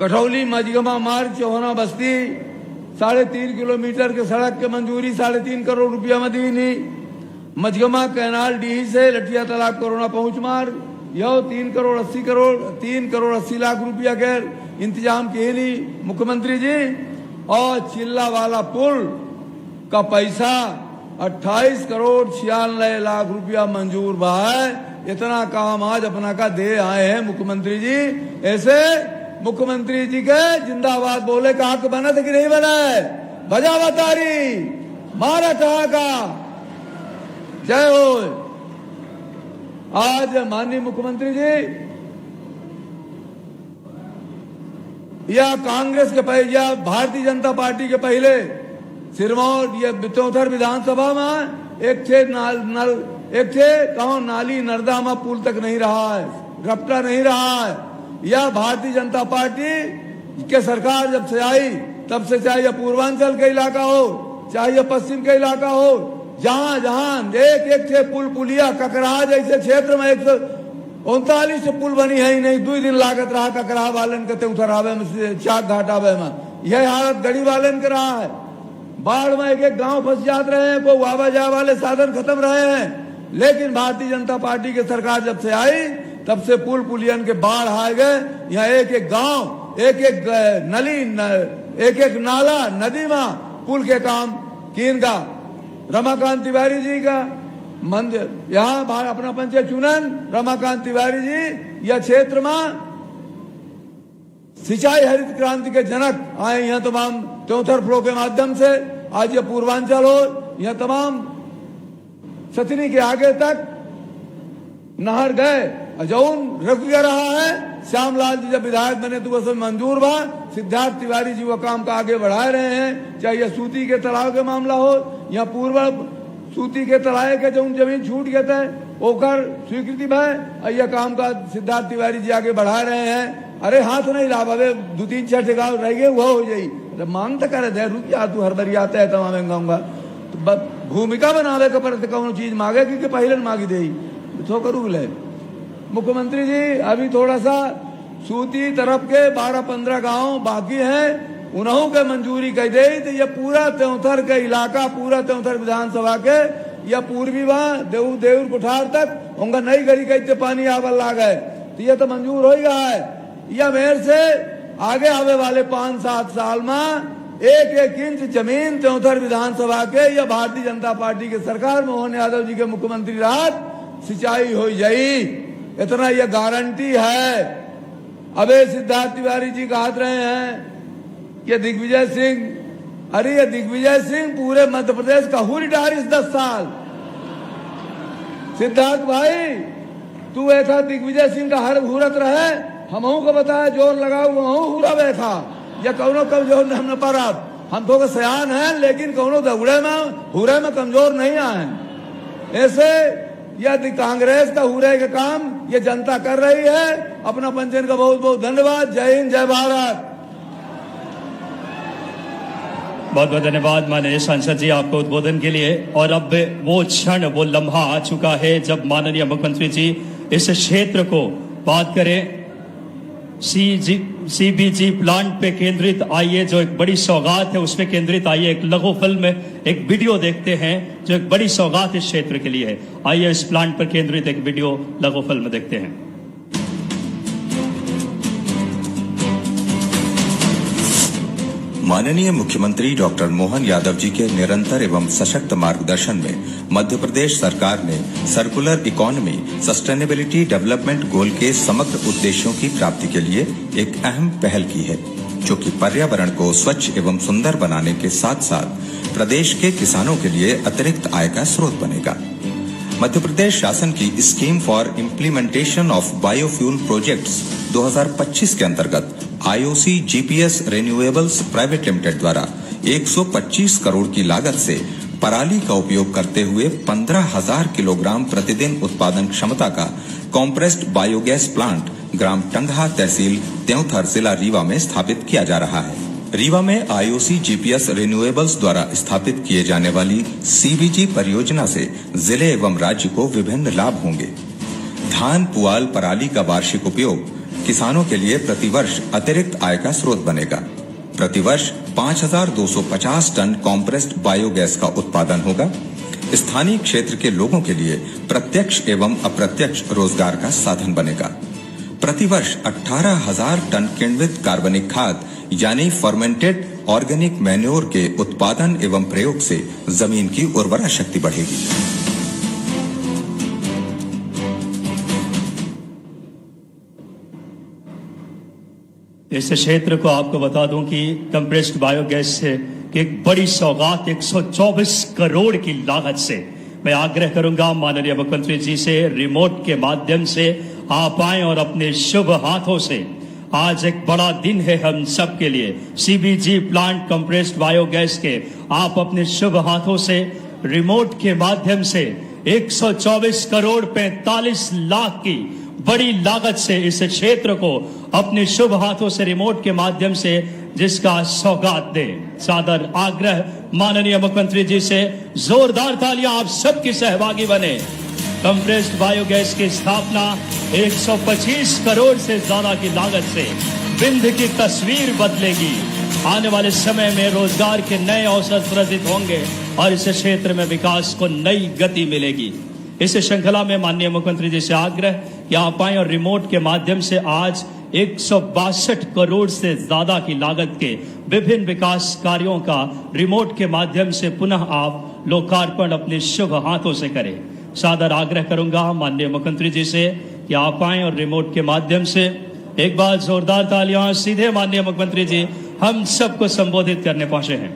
कठौली मजगमा मार्ग चौहाना बस्ती 3.5 किलोमीटर के सड़क के मंजूरी 3.5 करोड़ रुपया में दी नहीं। मजगमा कैनाल डी से लठिया तालाब कोरोना पहुंच मार्ग यह 3 करोड़ 80 लाख रुपया के इंतजाम किए नहीं मुख्यमंत्री जी। और चिल्ला वाला पुल का पैसा 28 करोड़ 96 लाख रुपया मंजूर बा है। इतना काम आज अपना का दे आए हैं मुख्यमंत्री जी। ऐसे मुख्यमंत्री जी के जिंदाबाद बोले का हक बना था कि नहीं बना है? बजा बतारी मारा ठहाका, जय हो। आज माननीय मुख्यमंत्री जी या कांग्रेस के पहले या भारतीय जनता पार्टी के पहले सिरमौर या बितौथर विधानसभा में एक थे कहो नाली नर्मदा पुल तक नहीं रहा है, रपटा नहीं रहा है। या भारतीय जनता पार्टी के सरकार जब से आई तब से चाहे पूर्वांचल का इलाका हो चाहे पश्चिम का इलाका हो, जहां जहां एक थे पुलिया ककरा जैसे क्षेत्र में 139 पुल बनी है ही नहीं। 2 दिन लागत रहा ककरा वालन के उतर आवे में चाक घाट आवे में, यह हालत गड़ी वालन के रहा है। बाढ़ में एक गांव फंस जात रहे हैं, को आवाजा वाले साधन खत्म रहे हैं। लेकिन भारतीय जनता पार्टी की सरकार जब से आई तब से पुल पुलियन के बाढ़ आ गए। यहाँ एक गांव एक नली एक नाला नदी में पुल के काम कीन का रमाकांत तिवारी जी का मंदिर यहाँ अपना पंचायत चुनन रमाकांत तिवारी जी यह क्षेत्र में सिंचाई हरित क्रांति के जनक आए। यहाँ तमाम चौथर फ्लो के माध्यम से आज ये पूर्वांचल हो, यह तमाम सतनी के आगे तक नहर गए जौन रुक गया रहा है। श्यामलाल जी जब विधायक बने तो वह सब मंजूर बा। सिद्धार्थ तिवारी जी वो काम का आगे बढ़ा रहे हैं, चाहे यह सूती के तालाब के मामला हो या पूर्व सूती के तालाब के जो जमीन छूट गए थे ओकर स्वीकृति भाई यह काम का सिद्धार्थ तिवारी जी आगे बढ़ा रहे हैं। अरे हाथ नहीं लाभे 2-3-4 गाँव रह गए वो हो जाये मांग तो करे दे रुपया तू हर बारी आता है तमाम गाँव तो भूमिका बनावे के पर कौन चीज मांगे क्योंकि पहले मांगी दे तो करू ले। मुख्यमंत्री जी अभी थोड़ा सा सूती तरफ के 12-15 गांव बाकी हैं, उन्हों के मंजूरी कह दे तो ये पूरा त्योंथर के इलाका पूरा त्योंथर विधानसभा के या पूर्वी वहां देऊर कुठार तक उनका नई गली कहते पानी आवल ला गए तो ये तो मंजूर हो ही रहा है। या मेयर से आगे आवे वाले 5-7 साल में 1-1 इंच जमीन त्योंथर विधानसभा के या भारतीय जनता पार्टी के सरकार मोहन यादव जी के मुख्यमंत्री राहत सिंचाई हो जाई, इतना यह गारंटी है। अबे सिद्धार्थ तिवारी जी कहा रहे हैं कि दिग्विजय सिंह, अरे ये दिग्विजय सिंह पूरे मध्य प्रदेश का हु रिटायरिस 10 साल। सिद्धार्थ भाई तू ऐसा दिग्विजय सिंह का हर हुरत रहे हमहू को बताया जोर लगाऊ वहू हुरा बैठा या कौनो कमजोर हम न पर हम तो सयान है लेकिन कौनो दौड़े में हुरे में कमजोर नहीं आए। ऐसे यदि कांग्रेस का हुरे के काम ये जनता कर रही है। अपना पंचन का बहुत बहुत धन्यवाद। जय हिंद जय भारत। बहुत बहुत धन्यवाद माननीय सांसद जी आपको उद्बोधन के लिए। और अब वो क्षण वो लम्हा आ चुका है जब माननीय मुख्यमंत्री जी इस क्षेत्र को बात करें सीबीजी प्लांट पे केंद्रित आइए, जो एक बड़ी सौगात है उस पे केंद्रित आइए। एक लघु फिल्म एक वीडियो देखते हैं जो एक बड़ी सौगात इस क्षेत्र के लिए है। आइए इस प्लांट पर केंद्रित एक वीडियो लघु फिल्म देखते हैं। माननीय मुख्यमंत्री डॉक्टर मोहन यादव जी के निरंतर एवं सशक्त मार्गदर्शन में मध्य प्रदेश सरकार ने circular economy sustainability development goal के समग्र उद्देश्यों की प्राप्ति के लिए एक अहम पहल की है, जो कि पर्यावरण को स्वच्छ एवं सुंदर बनाने के साथ साथ प्रदेश के किसानों के लिए अतिरिक्त आय का स्रोत बनेगा। मध्य प्रदेश शासन की scheme for implementation of biofuel projects 2025 के अंतर्गत IOC GPS renewables private limited द्वारा 125 करोड़ की लागत से पराली का उपयोग करते हुए 15,000 किलोग्राम प्रतिदिन उत्पादन क्षमता का कॉम्प्रेस्ड बायोगैस प्लांट ग्राम टंगहा तहसील त्योंथर जिला रीवा में स्थापित किया जा रहा है। रीवा में IOC GPS रिन्यूएबल्स द्वारा स्थापित किए जाने वाली CBG परियोजना से जिले एवं राज्य को विभिन्न लाभ होंगे। धान पुआल पराली का वार्षिक उपयोग किसानों के लिए प्रतिवर्ष अतिरिक्त आय का स्रोत बनेगा। प्रतिवर्ष 5,250 टन कॉम्प्रेस्ड बायोगैस का उत्पादन होगा। स्थानीय क्षेत्र के लोगों के लिए प्रत्यक्ष एवं अप्रत्यक्ष रोजगार का साधन बनेगा। प्रतिवर्ष 18,000 टन किण्वित कार्बनिक खाद यानी फर्मेंटेड ऑर्गेनिक मैन्योर के उत्पादन एवं प्रयोग से जमीन की उर्वरा शक्ति बढ़ेगी। इस क्षेत्र को आपको बता दूं कि कंप्रेस्ड बायोगैस से एक बड़ी सौगात 124 करोड़ की लागत से मैं आग्रह करूंगा माननीय मुख्यमंत्री जी से रिमोट के माध्यम से आप आए और अपने शुभ हाथों से, आज एक बड़ा दिन है हम सब के लिए, सीबीजी प्लांट कंप्रेस्ड बायोगैस के आप अपने शुभ हाथों से रिमोट के माध्यम से 124 करोड़ 45 लाख की बड़ी लागत से इस क्षेत्र को अपने शुभ हाथों से रिमोट के माध्यम से जिसका सौगात दे। सादर आग्रह माननीय मुख्यमंत्री जी से, जोरदार तालियां आप सबकी सहभागी बने। कंप्रेस्ड बायोगैस की स्थापना 125 करोड़ से ज्यादा की लागत से विंध्य की तस्वीर बदलेगी। आने वाले समय में रोजगार के नए अवसर सृजित होंगे और इस क्षेत्र में विकास को नई गति मिलेगी। इस श्रृंखला में माननीय मुख्यमंत्री जी से आग्रह कि आप आए और रिमोट के माध्यम से आज 162 करोड़ से ज्यादा की लागत के विभिन्न विकास कार्यों का रिमोट के माध्यम से पुनः आप लोकार्पण अपने शुभ हाथों से करें। सादर आग्रह करूंगा माननीय मुख्यमंत्री जी से कि आप आए और रिमोट के माध्यम से एक बार जोरदार तालियां सीधे माननीय मुख्यमंत्री जी हम सबको संबोधित करने पहुंचे हैं।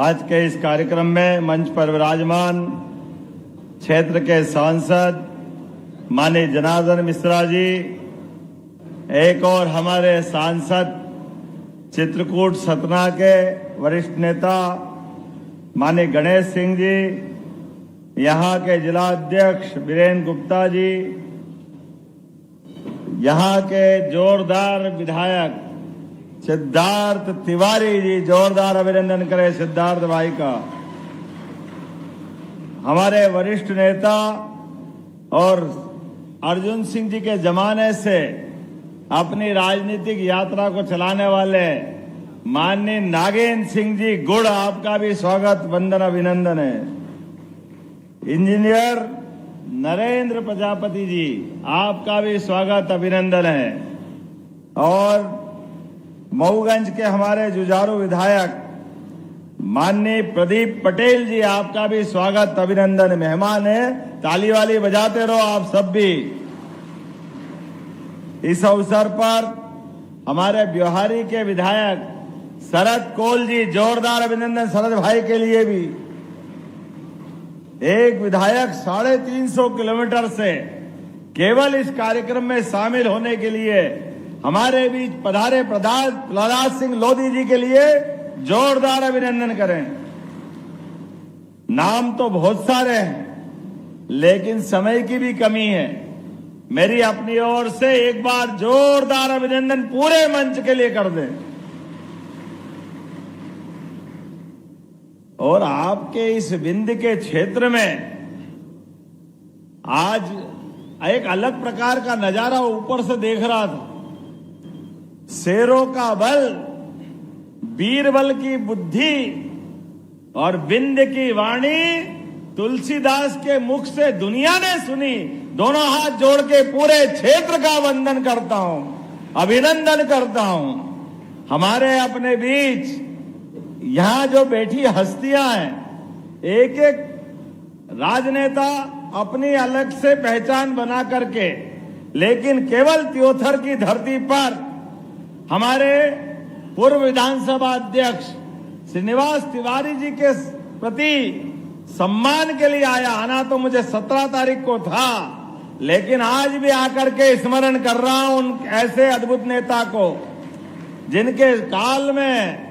आज के इस कार्यक्रम में मंच पर विराजमान क्षेत्र के सांसद माननीय जनार्दन मिश्रा जी, एक और हमारे सांसद चित्रकूट सतना के वरिष्ठ नेता माननीय गणेश सिंह जी, यहाँ के जिला अध्यक्ष वीरेंद्र गुप्ता जी, यहाँ के जोरदार विधायक सिद्धार्थ तिवारी जी, जोरदार अभिनंदन करें सिद्धार्थ भाई का। हमारे वरिष्ठ नेता और अर्जुन सिंह जी के जमाने से अपनी राजनीतिक यात्रा को चलाने वाले माननीय नागेंद्र सिंह जी गुड़, आपका भी स्वागत वंदन अभिनंदन है। इंजीनियर नरेंद्र प्रजापति जी, आपका भी स्वागत अभिनंदन है। और मऊगंज के हमारे जुझारू विधायक माननीय प्रदीप पटेल जी, आपका भी स्वागत अभिनंदन। मेहमान है, ताली वाली बजाते रहो आप सब भी। इस अवसर पर हमारे ब्योहारी के विधायक शरद कोल जी, जोरदार अभिनंदन शरद भाई के लिए भी। एक विधायक 350 किलोमीटर से केवल इस कार्यक्रम में शामिल होने के लिए हमारे बीच पधारे प्रहलाद सिंह लोधी जी के लिए जोरदार अभिनंदन करें। नाम तो बहुत सारे हैं लेकिन समय की भी कमी है। मेरी अपनी ओर से एक बार जोरदार अभिनंदन पूरे मंच के लिए कर दें। और आपके इस विंध्य के क्षेत्र में आज एक अलग प्रकार का नजारा ऊपर से देख रहा था। शेरों का बल, बीरबल की बुद्धि और विंध्य की वाणी तुलसीदास के मुख से दुनिया ने सुनी। दोनों हाथ जोड़ के पूरे क्षेत्र का वंदन करता हूं, अभिनंदन करता हूं। हमारे अपने बीच यहां जो बैठी हस्तियां हैं, एक एक राजनेता अपनी अलग से पहचान बना करके, लेकिन केवल त्योथर की धरती पर हमारे पूर्व विधानसभा अध्यक्ष श्रीनिवास तिवारी जी के प्रति सम्मान के लिए आना तो मुझे 17 तारीख को था, लेकिन आज भी आकर के स्मरण कर रहा हूं उन ऐसे अद्भुत नेता को जिनके काल में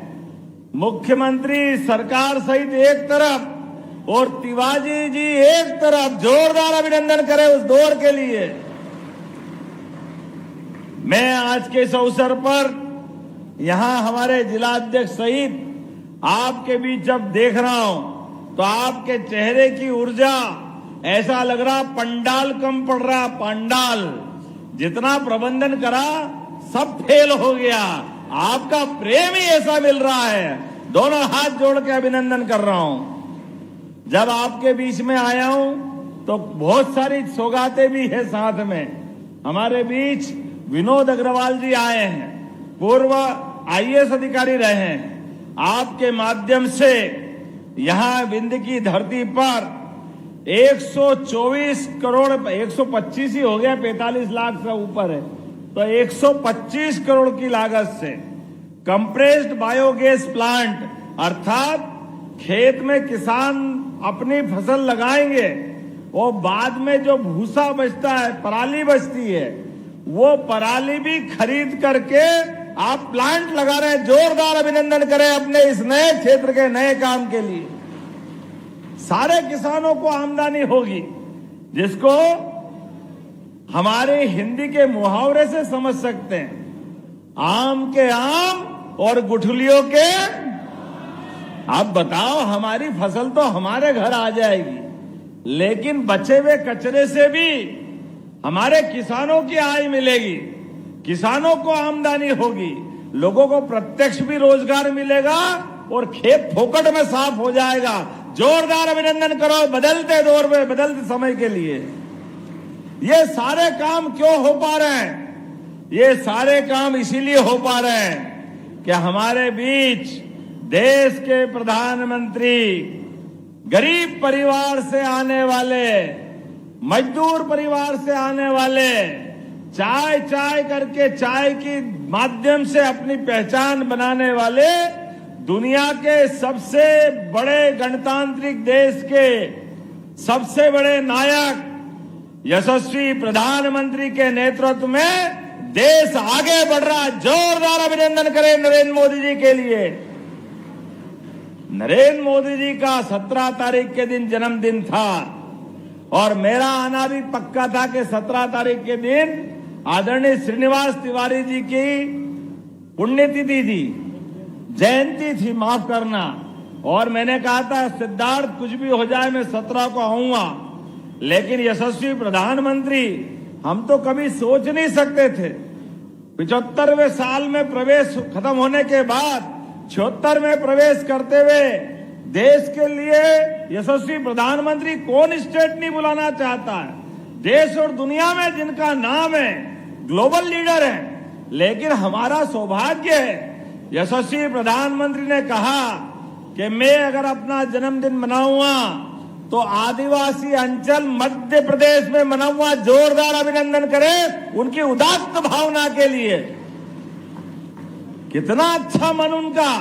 मुख्यमंत्री सरकार सहित एक तरफ और तिवारी जी एक तरफ। जोरदार अभिनंदन करें उस दौर के लिए। मैं आज के इस अवसर पर यहां हमारे जिला अध्यक्ष सहित आपके बीच जब देख रहा हूं तो आपके चेहरे की ऊर्जा ऐसा लग रहा पंडाल कम पड़ रहा। पंडाल जितना प्रबंधन करा सब फेल हो गया। आपका प्रेम ही ऐसा मिल रहा है। दोनों हाथ जोड़ के अभिनंदन कर रहा हूं। जब आपके बीच में आया हूं तो बहुत सारी सौगातें भी है साथ में। हमारे बीच विनोद अग्रवाल जी आए हैं, पूर्व IAS अधिकारी रहे हैं। आपके माध्यम से यहां विंध्य की धरती पर 124 करोड़ 125 ही हो गया, 45 लाख से ऊपर है। तो 125 करोड़ की लागत से कंप्रेस्ड बायोगैस प्लांट, अर्थात खेत में किसान अपनी फसल लगाएंगे, वो बाद में जो भूसा बचता है, पराली बचती है, वो पराली भी खरीद करके आप प्लांट लगा रहे हैं। जोरदार अभिनंदन करें अपने इस नए क्षेत्र के नए काम के लिए। सारे किसानों को आमदनी होगी, जिसको हमारे हिंदी के मुहावरे से समझ सकते हैं, आम के आम और गुठलियों के। अब बताओ, हमारी फसल तो हमारे घर आ जाएगी, लेकिन बचे हुए कचरे से भी हमारे किसानों की आय मिलेगी, किसानों को आमदनी होगी, लोगों को प्रत्यक्ष भी रोजगार मिलेगा और खेत फोकट में साफ हो जाएगा। जोरदार अभिनंदन करो बदलते दौर में, बदलते समय के लिए। ये सारे काम क्यों हो पा रहे हैं? ये सारे काम इसीलिए हो पा रहे हैं कि हमारे बीच देश के प्रधानमंत्री गरीब परिवार से आने वाले, मजदूर परिवार से आने वाले, चाय चाय करके चाय की माध्यम से अपनी पहचान बनाने वाले, दुनिया के सबसे बड़े गणतांत्रिक देश के सबसे बड़े नायक यशस्वी प्रधानमंत्री के नेतृत्व में देश आगे बढ़ रहा। जोरदार अभिनंदन करें नरेंद्र मोदी जी के लिए। नरेंद्र मोदी जी का 17 तारीख के दिन जन्मदिन था और मेरा आना भी पक्का था कि 17 तारीख के दिन आदरणीय श्रीनिवास तिवारी जी की पुण्यतिथि थी, जयंती थी, माफ करना। और मैंने कहा था सिद्धार्थ कुछ भी हो जाए मैं 17 को आऊंगा, लेकिन यशस्वी प्रधानमंत्री, हम तो कभी सोच नहीं सकते थे 75वें साल में प्रवेश खत्म होने के बाद 76 में प्रवेश करते हुए देश के लिए यशस्वी प्रधानमंत्री कौन स्टेट नहीं बुलाना चाहता है। देश और दुनिया में जिनका नाम है, ग्लोबल लीडर है, लेकिन हमारा सौभाग्य है यशस्वी प्रधानमंत्री ने कहा कि मैं अगर अपना जन्मदिन मनाऊंगा तो आदिवासी अंचल मध्य प्रदेश में मनाऊंगा। जोरदार अभिनंदन करें उनकी उदात्त भावना के लिए। कितना अच्छा मन उनका।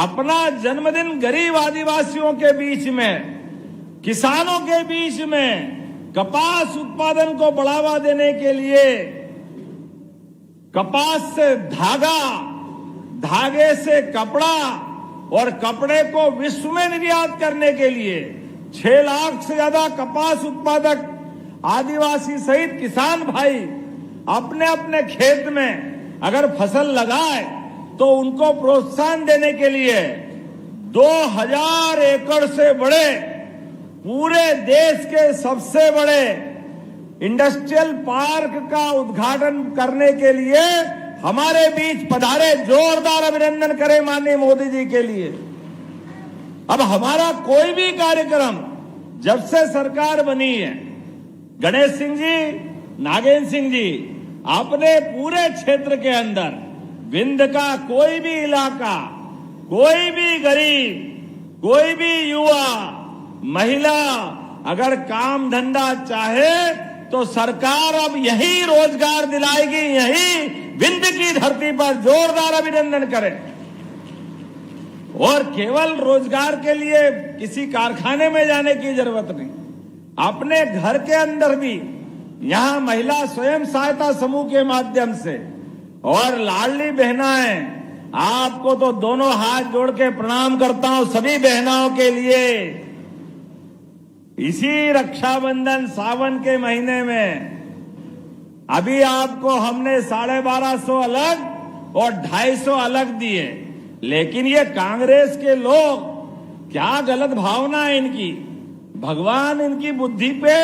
अपना जन्मदिन गरीब आदिवासियों के बीच में, किसानों के बीच में कपास उत्पादन को बढ़ावा देने के लिए, कपास से धागा, धागे से कपड़ा और कपड़े को विश्व में निर्यात करने के लिए 6 लाख से ज्यादा कपास उत्पादक आदिवासी सहित किसान भाई अपने अपने खेत में अगर फसल लगाए तो उनको प्रोत्साहन देने के लिए 2000 एकड़ से बड़े पूरे देश के सबसे बड़े इंडस्ट्रियल पार्क का उद्घाटन करने के लिए हमारे बीच पधारे। जोरदार अभिनंदन करें माननीय मोदी जी के लिए। अब हमारा कोई भी कार्यक्रम जब से सरकार बनी है, गणेश सिंह जी, नागेंद्र सिंह जी, अपने पूरे क्षेत्र के अंदर विंध्य का कोई भी इलाका, कोई भी गरीब, कोई भी युवा, महिला अगर काम धंधा चाहे तो सरकार अब यही रोजगार दिलाएगी, यही विंध्य की धरती पर। जोरदार अभिनंदन करें। और केवल रोजगार के लिए किसी कारखाने में जाने की जरूरत नहीं, अपने घर के अंदर भी यहां महिला स्वयं सहायता समूह के माध्यम से और लाडली बहनाएं, आपको तो दोनों हाथ जोड़ के प्रणाम करता हूं सभी बहनाओं के लिए। इसी रक्षाबंधन सावन के महीने में अभी आपको हमने 1250 अलग और 250 अलग दिए, लेकिन ये कांग्रेस के लोग, क्या गलत भावना है इनकी। भगवान इनकी बुद्धि पे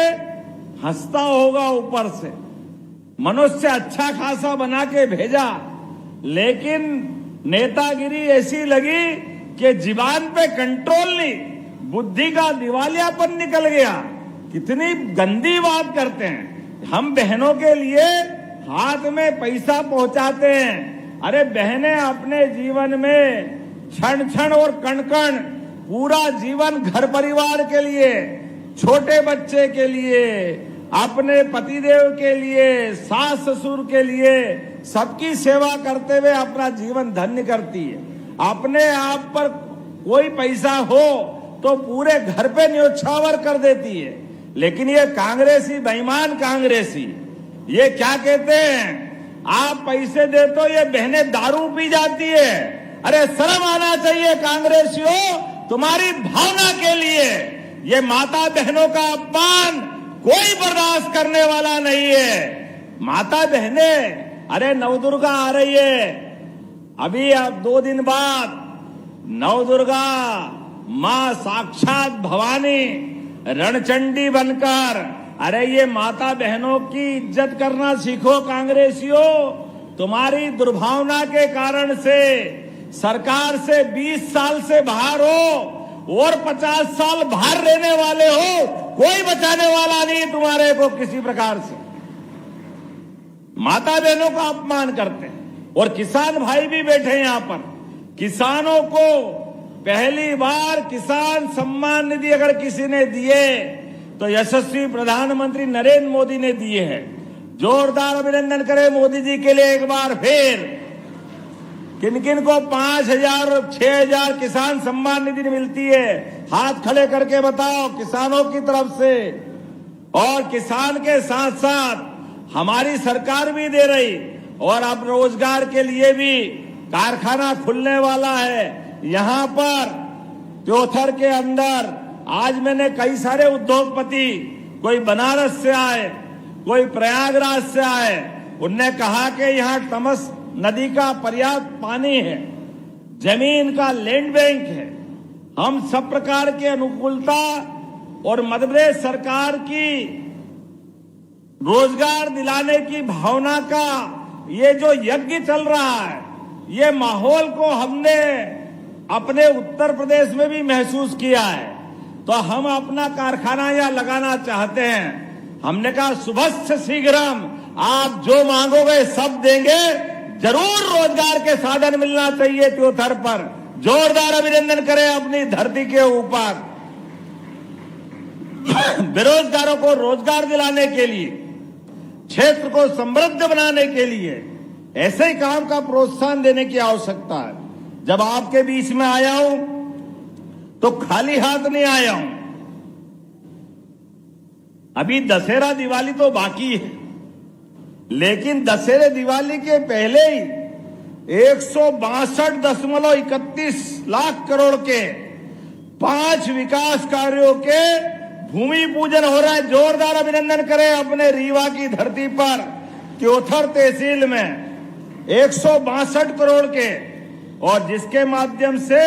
हंसता होगा ऊपर से, मनुष्य अच्छा खासा बना के भेजा, लेकिन नेतागिरी ऐसी लगी कि जीवान पे कंट्रोल नहीं, बुद्धि का दिवालियापन निकल गया। कितनी गंदी बात करते हैं। हम बहनों के लिए हाथ में पैसा पहुंचाते हैं। अरे बहनें अपने जीवन में क्षण क्षण और कण कण पूरा जीवन घर परिवार के लिए, छोटे बच्चे के लिए, अपने पतिदेव के लिए, सास ससुर के लिए सबकी सेवा करते हुए अपना जीवन धन्य करती है। अपने आप पर कोई पैसा हो तो पूरे घर पे न्योछावर कर देती है। लेकिन ये कांग्रेसी, बेईमान कांग्रेसी, ये क्या कहते हैं, आप पैसे दे तो ये बहनें दारू पी जाती है। अरे शर्म आना चाहिए कांग्रेसियों, तुम्हारी भावना के लिए ये माता बहनों का अपमान कोई बर्दाश्त करने वाला नहीं है। माता बहनें, अरे नवदुर्गा आ रही है, अभी अब 2 दिन बाद नवदुर्गा मां साक्षात भवानी रणचंडी बनकर, अरे ये माता बहनों की इज्जत करना सीखो कांग्रेसियों। तुम्हारी दुर्भावना के कारण से सरकार से 20 साल से बाहर हो और 50 साल बाहर रहने वाले हो, कोई बचाने वाला नहीं तुम्हारे को किसी प्रकार से। माता बहनों का अपमान करते हैं। और किसान भाई भी बैठे हैं यहां पर। किसानों को पहली बार किसान सम्मान निधि अगर किसी ने दिए तो यशस्वी प्रधानमंत्री नरेंद्र मोदी ने दिए हैं। जोरदार अभिनंदन करें मोदी जी के लिए एक बार फिर। किन किन को 5,000 और 6,000 किसान सम्मान निधि मिलती है, हाथ खड़े करके बताओ किसानों की तरफ से। और किसान के साथ साथ हमारी सरकार भी दे रही। और अब रोजगार के लिए भी कारखाना खुलने वाला है यहां पर त्योथर के अंदर। आज मैंने कई सारे उद्योगपति, कोई बनारस से आए, कोई प्रयागराज से आए, उनने कहा कि यहां तमस नदी का पर्याप्त पानी है, जमीन का लैंड बैंक है। हम सब प्रकार की अनुकूलता और मध्य प्रदेश सरकार की रोजगार दिलाने की भावना का ये जो यज्ञ चल रहा है, ये माहौल को हमने अपने उत्तर प्रदेश में भी महसूस किया है। तो हम अपना कारखाना यहाँ लगाना चाहते हैं। हमने कहा शुभस्य शीघ्रम, आप जो मांगोगे सब देंगे। जरूर रोजगार के साधन मिलना चाहिए त्योथर पर। जोरदार अभिनंदन करें अपनी धरती के ऊपर। बेरोजगारों को रोजगार दिलाने के लिए, क्षेत्र को समृद्ध बनाने के लिए ऐसे ही काम का प्रोत्साहन देने की आवश्यकता है। जब आपके बीच में आया हूं तो खाली हाथ नहीं आया हूं। अभी दशहरा दिवाली तो बाकी है, लेकिन दशहरे दिवाली के पहले ही 162.31 लाख करोड़ के 5 विकास कार्यों के भूमि पूजन हो रहा है। जोरदार अभिनंदन करें अपने रीवा की धरती पर त्योथर तहसील में 162 करोड़ के। और जिसके माध्यम से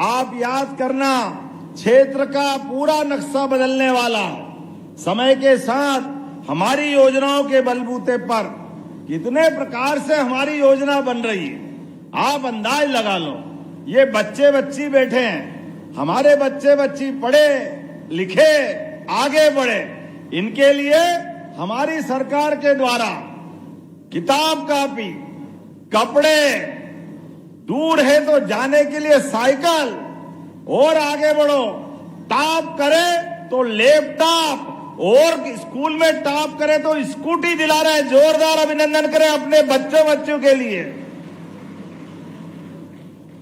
आप याद करना, क्षेत्र का पूरा नक्शा बदलने वाला। समय के साथ हमारी योजनाओं के बलबूते पर कितने प्रकार से हमारी योजना बन रही है, आप अंदाज लगा लो। ये बच्चे बच्ची बैठे हैं, हमारे बच्चे बच्ची पढ़े लिखे आगे बढ़े, इनके लिए हमारी सरकार के द्वारा किताब कॉपी, कपड़े, दूर है तो जाने के लिए साइकिल, और आगे बढ़ो, टॉप करे तो लैपटॉप, और स्कूल में टॉप करे तो स्कूटी दिला रहे हैं। जोरदार अभिनंदन करें अपने बच्चों के लिए।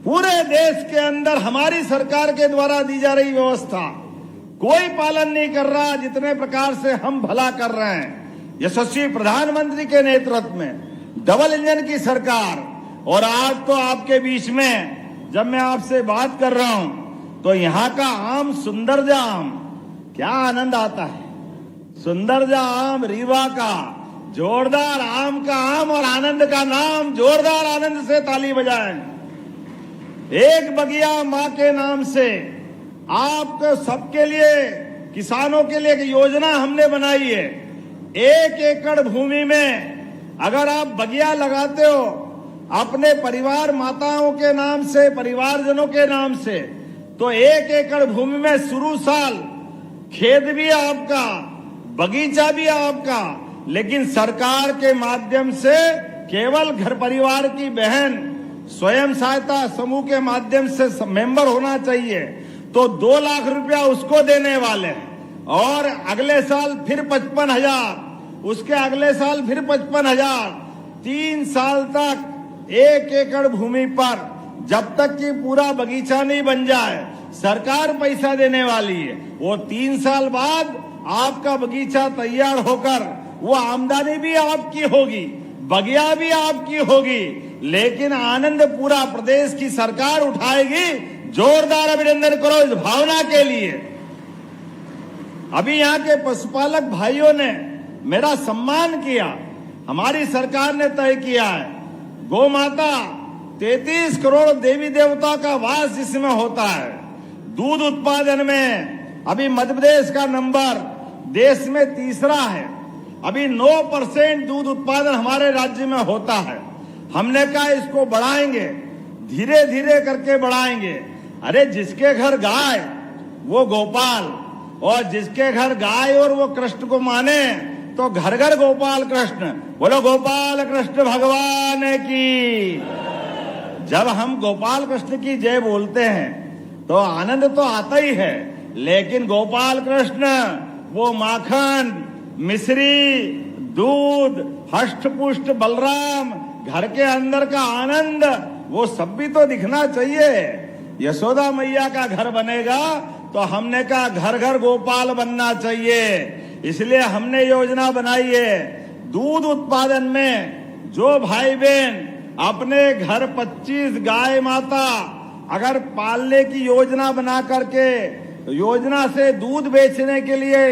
पूरे देश के अंदर हमारी सरकार के द्वारा दी जा रही व्यवस्था कोई पालन नहीं कर रहा, जितने प्रकार से हम भला कर रहे हैं। यशस्वी प्रधानमंत्री के नेतृत्व में डबल इंजन की सरकार। और आज तो आपके बीच में जब मैं आपसे बात कर रहा हूं तो यहां का आम सुंदरजा आम, क्या आनंद आता है। सुंदरजा आम रीवा का, जोरदार आम का आम और आनंद का नाम। जोरदार आनंद से ताली बजाएं। एक बगिया मां के नाम से आपको सबके लिए, किसानों के लिए एक योजना हमने बनाई है। 1 एकड़ भूमि में अगर आप बगिया लगाते हो अपने परिवार माताओं के नाम से, परिवारजनों के नाम से, तो 1 एकड़ भूमि में शुरू साल खेत भी आपका, बगीचा भी आपका, लेकिन सरकार के माध्यम से केवल घर परिवार की बहन स्वयं सहायता समूह के माध्यम से मेंबर होना चाहिए, तो 2 लाख रुपया उसको देने वाले हैं। और अगले साल फिर 55,000, उसके अगले साल फिर 55,000। 3 साल तक 1 एकड़ भूमि पर जब तक कि पूरा बगीचा नहीं बन जाए सरकार पैसा देने वाली है। वो 3 साल बाद आपका बगीचा तैयार होकर वो आमदनी भी आपकी होगी, बगिया भी आपकी होगी, लेकिन आनंद पूरा प्रदेश की सरकार उठाएगी। जोरदार अभिनंदन करो इस भावना के लिए। अभी यहाँ के पशुपालक भाइयों ने मेरा सम्मान किया। हमारी सरकार ने तय किया है गौ माता 33 करोड़ देवी देवता का वास जिसमें होता है। दूध उत्पादन में अभी मध्य प्रदेश का नंबर देश में तीसरा है। अभी 9% दूध उत्पादन हमारे राज्य में होता है। हमने कहा इसको बढ़ाएंगे, धीरे धीरे करके बढ़ाएंगे। अरे जिसके घर गाय वो गोपाल, और जिसके घर गाय और वो कृष्ण को माने तो घर घर गोपाल कृष्ण। बोलो गोपाल कृष्ण भगवान की। जब हम गोपाल कृष्ण की जय बोलते हैं तो आनंद तो आता ही है, लेकिन गोपाल कृष्ण वो माखन, मिश्री, दूध, हष्ट पुष्ट बलराम, घर के अंदर का आनंद, वो सब भी तो दिखना चाहिए। यशोदा मैया का घर बनेगा तो हमने कहा घर घर गोपाल बनना चाहिए। इसलिए हमने योजना बनाई है दूध उत्पादन में जो भाई बहन अपने घर 25 गाय माता अगर पालने की योजना बना करके योजना से दूध बेचने के लिए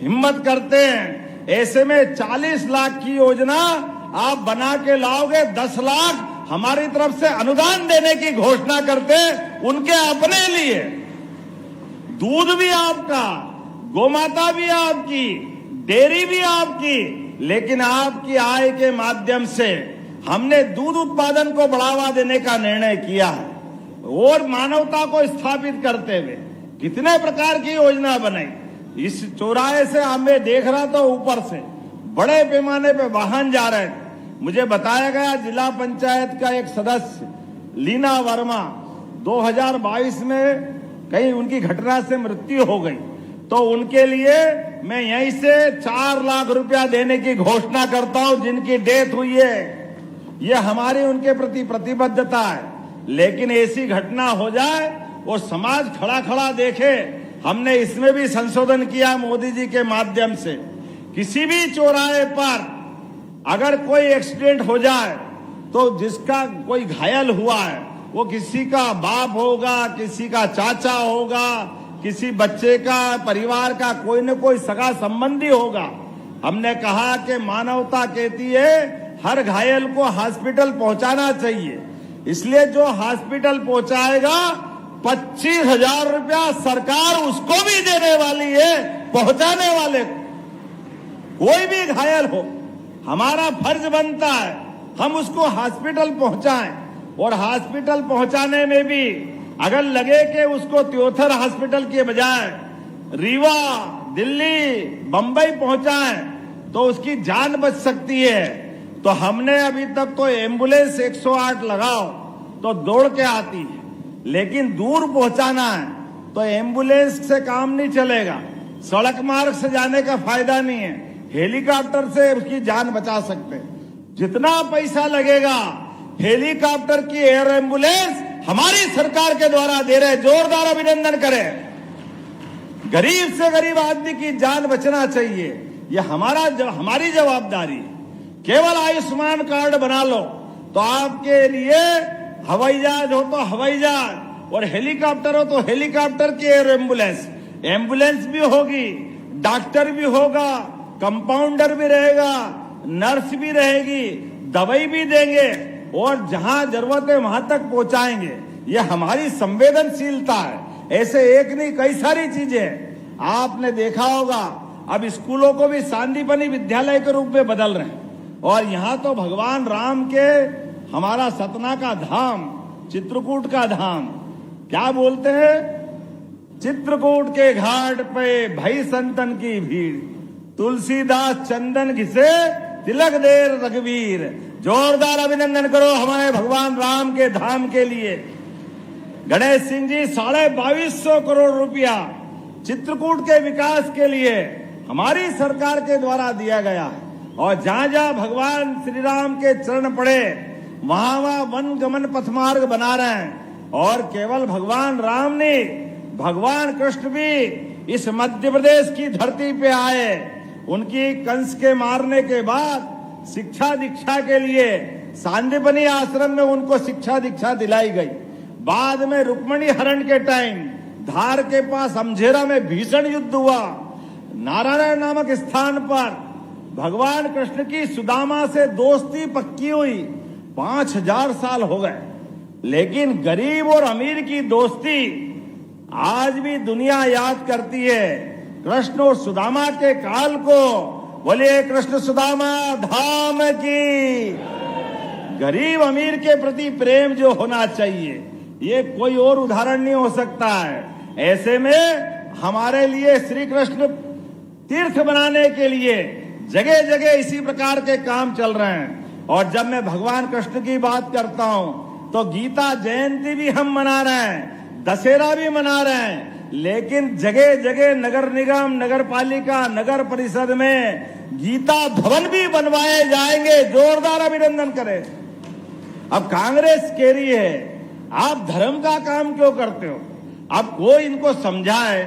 हिम्मत करते हैं, ऐसे में 40 लाख की योजना आप बना के लाओगे, 10 लाख हमारी तरफ से अनुदान देने की घोषणा करते उनके अपने लिए। दूध भी आपका, गोमाता भी आपकी, डेयरी भी आपकी, लेकिन आपकी आय के माध्यम से हमने दूध उत्पादन को बढ़ावा देने का निर्णय किया है। और मानवता को स्थापित करते हुए कितने प्रकार की योजना बनाई। इस चौराहे से हमें देख रहा था ऊपर से बड़े पैमाने पे वाहन जा रहे थे। मुझे बताया गया जिला पंचायत का एक सदस्य लीना वर्मा 2022 में कहीं उनकी घटना से मृत्यु हो गई, तो उनके लिए मैं यहीं से 4 लाख रुपया देने की घोषणा करता हूं। जिनकी डेथ हुई है, ये हमारी उनके प्रति प्रतिबद्धता है। लेकिन ऐसी घटना हो जाए और समाज खड़ा खड़ा देखे, हमने इसमें भी संशोधन किया मोदी जी के माध्यम से। किसी भी चौराहे पर अगर कोई एक्सीडेंट हो जाए तो जिसका कोई घायल हुआ है वो किसी का बाप होगा, किसी का चाचा होगा, किसी बच्चे का, परिवार का कोई न कोई सगा संबंधी होगा। हमने कहा कि मानवता कहती है हर घायल को हॉस्पिटल पहुंचाना चाहिए, इसलिए जो हॉस्पिटल पहुंचाएगा 25,000 रुपया सरकार उसको भी देने वाली है, पहुंचाने वाले को। कोई भी घायल हो, हमारा फर्ज बनता है हम उसको हॉस्पिटल पहुंचाएं। और हॉस्पिटल पहुंचाने में भी अगर लगे कि उसको त्योथर हॉस्पिटल के बजाय रीवा, दिल्ली, बंबई पहुंचाएं तो उसकी जान बच सकती है। तो हमने अभी तक तो एम्बुलेंस 108 लगाओ तो दौड़ के आती है, लेकिन दूर पहुंचाना है तो एम्बुलेंस से काम नहीं चलेगा, सड़क मार्ग से जाने का फायदा नहीं है। हेलीकॉप्टर से उसकी जान बचा सकते हैं। जितना पैसा लगेगा हेलीकॉप्टर की एयर एम्बुलेंस हमारी सरकार के द्वारा दे रहे, जोरदार अभिनंदन करें। गरीब से गरीब आदमी की जान बचना चाहिए, यह हमारी जवाबदारी है। केवल आयुष्मान कार्ड बना लो तो आपके लिए हवाई जहाज हो तो हवाई जहाज और हेलीकॉप्टर हो तो हेलीकॉप्टर की एयर एम्बुलेंस, एम्बुलेंस भी होगी, डॉक्टर भी होगा, कंपाउंडर भी रहेगा, नर्स भी रहेगी, दवाई भी देंगे और जहां जरूरत है वहां तक पहुंचाएंगे। यह हमारी संवेदनशीलता है। ऐसे एक नहीं कई सारी चीजें आपने देखा होगा। अब स्कूलों को भी सांदीपनी विद्यालय के रूप में बदल रहे हैं और यहाँ तो भगवान राम के हमारा सतना का धाम, चित्रकूट का धाम, क्या बोलते हैं, चित्रकूट के घाट पे भई संतन की भीड़, तुलसीदास चंदन घिसे तिलक देर रघुवीर। जोरदार अभिनंदन करो हमारे भगवान राम के धाम के लिए। गणेश सिंह जी 2250 करोड़ रुपया चित्रकूट के विकास के लिए हमारी सरकार के द्वारा दिया गया है। और जहां जहां भगवान श्री राम के चरण पड़े वहां वहां वन गमन पथमार्ग बना रहे हैं। और केवल भगवान राम नहीं, भगवान कृष्ण भी इस मध्य प्रदेश की धरती पे आए। उनकी कंस के मारने के बाद शिक्षा दीक्षा के लिए सांदीपनि आश्रम में उनको शिक्षा दीक्षा दिलाई गई। बाद में रुक्मणी हरण के टाइम धार के पास अमझेरा में भीषण युद्ध हुआ। नारायण नामक स्थान पर भगवान कृष्ण की सुदामा से दोस्ती पक्की हुई। 5000 साल हो गए, लेकिन गरीब और अमीर की दोस्ती आज भी दुनिया याद करती है। कृष्ण और सुदामा के काल को बोलिए कृष्ण सुदामा धाम की। गरीब अमीर के प्रति प्रेम जो होना चाहिए, ये कोई और उदाहरण नहीं हो सकता है। ऐसे में हमारे लिए श्री कृष्ण तीर्थ बनाने के लिए जगह जगह इसी प्रकार के काम चल रहे हैं। और जब मैं भगवान कृष्ण की बात करता हूं तो गीता जयंती भी हम मना रहे हैं, दशहरा भी मना रहे हैं, लेकिन जगह जगह नगर निगम, नगर पालिका, नगर परिषद में गीता भवन भी बनवाए जाएंगे। जोरदार अभिनंदन करें। अब कांग्रेस कह रही है आप धर्म का काम क्यों करते हो? अब कोई इनको समझाए,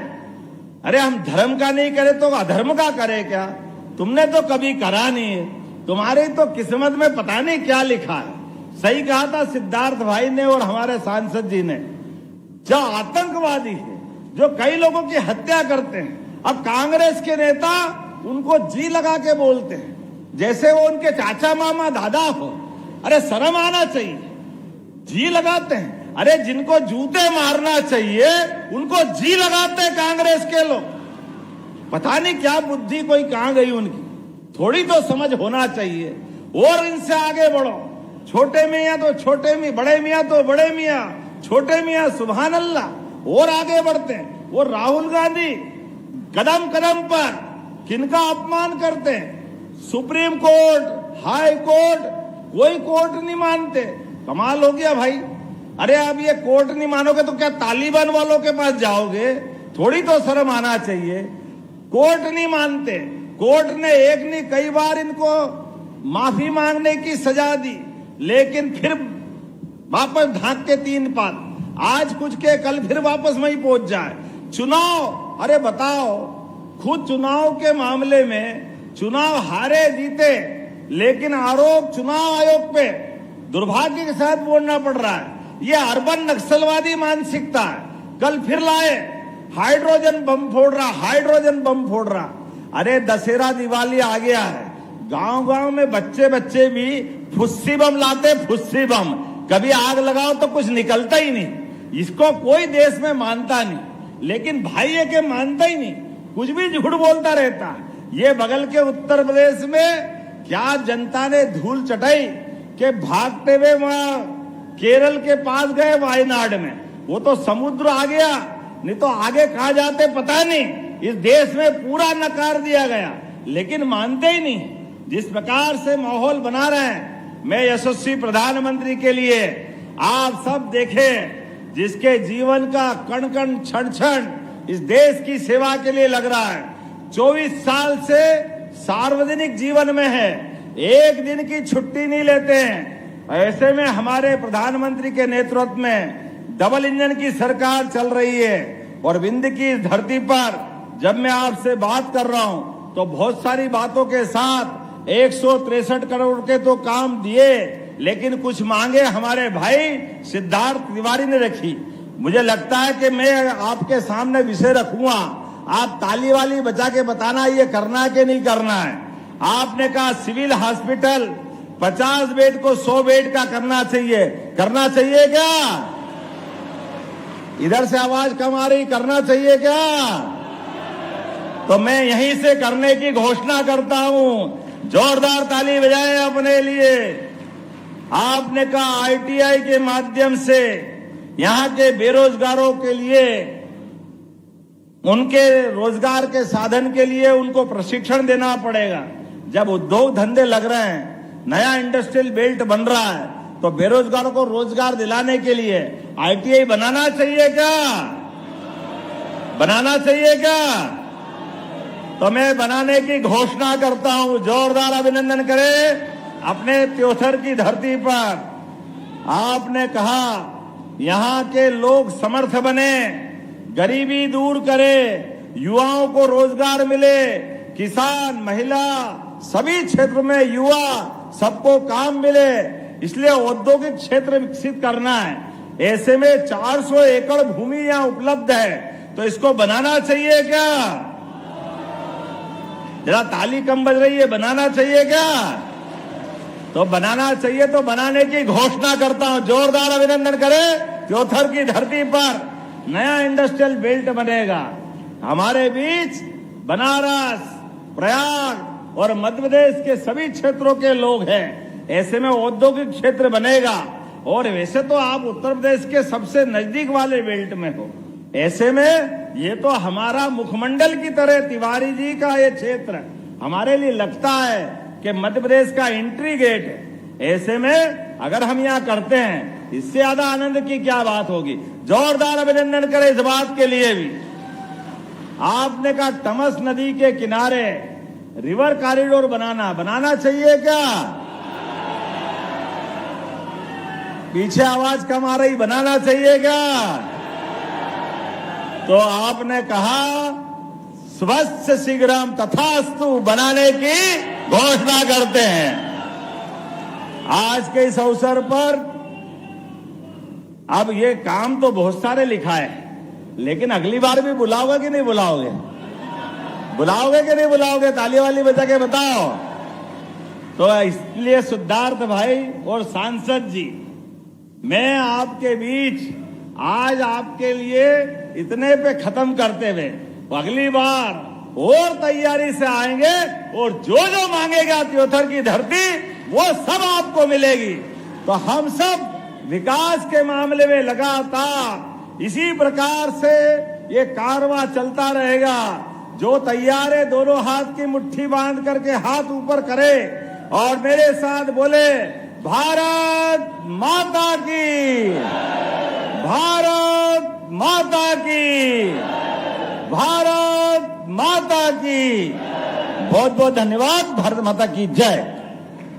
अरे हम धर्म का नहीं करे तो अधर्म का करे क्या? तुमने तो कभी करा नहीं है, तुम्हारी तो किस्मत में पता नहीं क्या लिखा है। सही कहा था सिद्धार्थ भाई ने और हमारे सांसद जी ने। जो आतंकवादी है, जो कई लोगों की हत्या करते हैं, अब कांग्रेस के नेता उनको जी लगा के बोलते हैं जैसे वो उनके चाचा मामा दादा हो। अरे शर्म आना चाहिए, जी लगाते हैं। अरे जिनको जूते मारना चाहिए उनको जी लगाते हैं कांग्रेस के लोग। पता नहीं क्या बुद्धि कोई कहां गई उनकी, थोड़ी तो समझ होना चाहिए। और इनसे आगे बढ़ो, छोटे मियां तो छोटे मियां, बड़े मियां तो बड़े मियां, छोटे मियां सुभान अल्लाह। और आगे बढ़ते हैं। वो राहुल गांधी कदम कदम पर किनका अपमान करते हैं? सुप्रीम कोर्ट, हाई कोर्ट, कोई कोर्ट नहीं मानते। कमाल हो गया भाई। अरे अब ये कोर्ट नहीं मानोगे तो क्या तालिबान वालों के पास जाओगे? थोड़ी तो शर्म आना चाहिए। कोर्ट नहीं मानते। कोर्ट ने एक नहीं कई बार इनको माफी मांगने की सजा दी, लेकिन फिर वापस भाग के 3 पात। आज कुछ के कल फिर वापस वहीं पहुंच जाए। चुनाव, अरे बताओ, खुद चुनाव के मामले में चुनाव हारे जीते, लेकिन आरोप चुनाव आयोग पे दुर्भाग्य के साथ बोलना पड़ रहा है। ये अर्बन नक्सलवादी मानसिकता है। कल फिर लाए हाइड्रोजन बम फोड़ रहा, हाइड्रोजन बम फोड़ रहा। अरे दशहरा दिवाली आ गया है, गांव गांव में बच्चे बच्चे भी फुस्सी बम लाते, फुस्सी बम। कभी आग लगाओ तो कुछ निकलता ही नहीं। इसको कोई देश में मानता नहीं, लेकिन भाई ये के मानता ही नहीं, कुछ भी झूठ बोलता रहता है। ये बगल के उत्तर प्रदेश में क्या जनता ने धूल चटाई कि भागते हुए वहां केरल के पास गए वायनाड में। वो तो समुद्र आ गया, नहीं तो आगे कहां जाते पता नहीं। इस देश में पूरा नकार दिया गया, लेकिन मानते ही नहीं। जिस प्रकार से माहौल बना रहे हैं, मैं यशस्वी प्रधानमंत्री के लिए आप सब देखें, जिसके जीवन का कण कण क्षण क्षण इस देश की सेवा के लिए लग रहा है। 24 साल से सार्वजनिक जीवन में है, एक दिन की छुट्टी नहीं लेते हैं। ऐसे में हमारे प्रधानमंत्री के नेतृत्व में डबल इंजन की सरकार चल रही है। और विंध्य की धरती पर जब मैं आपसे बात कर रहा हूं तो बहुत सारी बातों के साथ 163 करोड़ के तो काम दिए, लेकिन कुछ मांगे हमारे भाई सिद्धार्थ तिवारी ने रखी। मुझे लगता है कि मैं आपके सामने विषय रखूंगा, आप ताली वाली बजा के बताना ये करना है कि नहीं करना है। आपने कहा सिविल हॉस्पिटल 50 बेड को 100 बेड का करना चाहिए, करना चाहिए क्या? इधर से आवाज कम आ रही, करना चाहिए क्या? तो मैं यहीं से करने की घोषणा करता हूं। जोरदार ताली बजाएं अपने लिए। आपने कहा ITI के माध्यम से यहां के बेरोजगारों के लिए, उनके रोजगार के साधन के लिए उनको प्रशिक्षण देना पड़ेगा। जब उद्योग धंधे लग रहे हैं, नया इंडस्ट्रियल बेल्ट बन रहा है, तो बेरोजगारों को रोजगार दिलाने के लिए ITI बनाना चाहिए क्या? बनाना चाहिए क्या? तो मैं बनाने की घोषणा करता हूं। जोरदार अभिनंदन करें अपने त्योथर की धरती पर। आपने कहा यहां के लोग समर्थ बने, गरीबी दूर करे, युवाओं को रोजगार मिले, किसान, महिला, सभी क्षेत्र में युवा सबको काम मिले, इसलिए औद्योगिक क्षेत्र विकसित करना है। ऐसे में 400 एकड़ भूमि यहां उपलब्ध है, तो इसको बनाना चाहिए क्या? जरा ताली कम बज रही है, बनाना चाहिए क्या? तो बनाना चाहिए, तो बनाने की घोषणा करता हूं। जोरदार अभिनंदन करें। त्योथर की धरती पर नया इंडस्ट्रियल बेल्ट बनेगा। हमारे बीच बनारस, प्रयाग और मध्य प्रदेश के सभी क्षेत्रों के लोग हैं। ऐसे में औद्योगिक क्षेत्र बनेगा। और वैसे तो आप उत्तर प्रदेश के सबसे नजदीक वाले बेल्ट में हो, ऐसे में ये तो हमारा मुखमंडल की तरह तिवारी जी का ये क्षेत्र हमारे लिए लगता है कि मध्य प्रदेश का एंट्री गेट है। ऐसे में अगर हम यहाँ करते हैं, इससे ज्यादा आनंद की क्या बात होगी। जोरदार अभिनंदन करें इस बात के लिए भी। आपने कहा तमस नदी के किनारे रिवर कॉरिडोर बनाना चाहिए क्या? पीछे आवाज कम आ रही, बनाना चाहिए क्या? तो आपने कहा स्वच्छ शीघ्रम तथास्तु बनाने की घोषणा करते हैं। आज के इस अवसर पर अब ये काम तो बहुत सारे लिखा है, लेकिन अगली बार भी बुलाओगे कि नहीं बुलाओगे? बुलाओगे कि नहीं बुलाओगे? ताली वाली बजा के बताओ। तो इसलिए सिद्धार्थ भाई और सांसद जी, मैं आपके बीच आज आपके लिए इतने पे खत्म करते हुए अगली बार और तैयारी से आएंगे और जो जो मांगेगा त्योथर की धरती वो सब आपको मिलेगी। तो हम सब विकास के मामले में लगातार इसी प्रकार से ये कारवां चलता रहेगा। जो तैयार है दोनों हाथ की मुट्ठी बांध करके हाथ ऊपर करे और मेरे साथ बोले, भारत माता की, भारत माता की, भारत माता की। बहुत बहुत धन्यवाद। भारत माता की जय।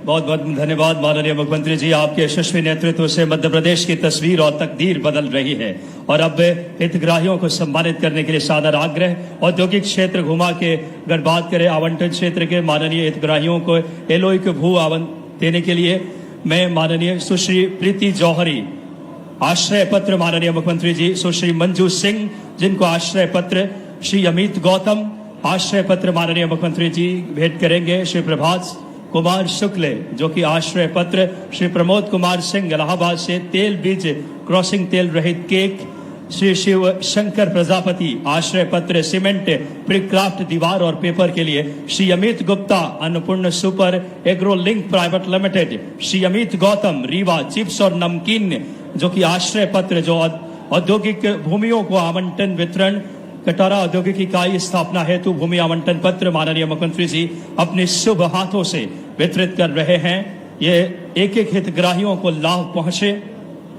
बहुत बहुत धन्यवाद माननीय मुख्यमंत्री जी। आपके यशस्वी नेतृत्व से मध्य प्रदेश की तस्वीर और तकदीर बदल रही है। और अब हितग्राहियों को सम्मानित करने के लिए सादर आग्रह। औद्योगिक क्षेत्र घुमा के अगर बात करें आवंटन क्षेत्र के माननीय हितग्राहियों को एलओई के भू आवंटन देने के लिए मैं माननीय सुश्री प्रीति जौहरी, आश्रय पत्र माननीय मुख्यमंत्री जी सुश्री मंजू सिंह जिनको आश्रय पत्र, श्री अमित गौतम आश्रय पत्र माननीय मुख्यमंत्री जी भेंट करेंगे, श्री प्रभात कुमार शुक्ल जो कि आश्रय पत्र, श्री प्रमोद कुमार सिंह इलाहाबाद से तेल बीज क्रॉसिंग तेल रहित केक, श्री शिव शंकर प्रजापति आश्रय पत्र सीमेंट प्रीक्राफ्ट दीवार और पेपर के लिए, Shri Amit Gupta Annapurna super agro link private limited, Shri Amit Gautam Rewa chips और नमकीन जो कि आश्रय पत्र जो औद्योगिक भूमियों को आवंटन वितरण, कटारा औद्योगिक इकाई स्थापना हेतु भूमि आवंटन पत्र माननीय मुख्यमंत्री जी अपने शुभ हाथों से वितरित कर रहे हैं। ये एक एक हितग्राहियों को लाभ पहुंचे,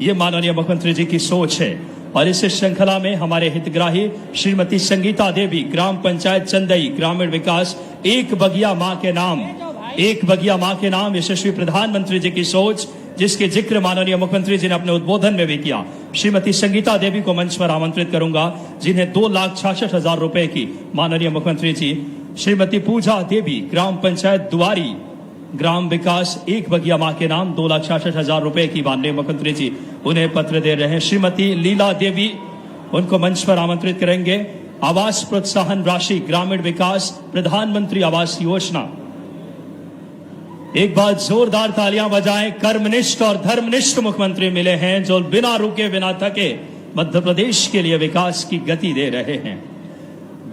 ये माननीय मुख्यमंत्री जी की सोच है। और इस श्रृंखला में हमारे हितग्राही श्रीमती संगीता देवी, ग्राम पंचायत चंदई, ग्रामीण विकास, एक बगिया माँ के नाम, एक बगिया माँ के नाम यशस्वी प्रधानमंत्री जी की सोच, जिसके जिक्र माननीय मुख्यमंत्री जी ने अपने उद्बोधन में भी किया। श्रीमती संगीता देवी को मंच पर आमंत्रित करूंगा, जिन्हें 2,66,000 रुपए की माननीय मुख्यमंत्री जी, श्रीमती पूजा देवी, ग्राम पंचायत दुआरी, ग्राम विकास, एक बगिया माँ के नाम 2,66,000 रुपए की माननीय मुख्यमंत्री जी उन्हें पत्र दे रहे हैं। श्रीमती लीला देवी, उनको मंच पर आमंत्रित करेंगे। आवास प्रोत्साहन राशि, ग्रामीण विकास, प्रधानमंत्री आवास योजना। एक बार जोरदार तालियां बजाएं। कर्मनिष्ठ और धर्मनिष्ठ मुख्यमंत्री मिले हैं जो बिना रुके बिना थके मध्य प्रदेश के लिए विकास की गति दे रहे हैं।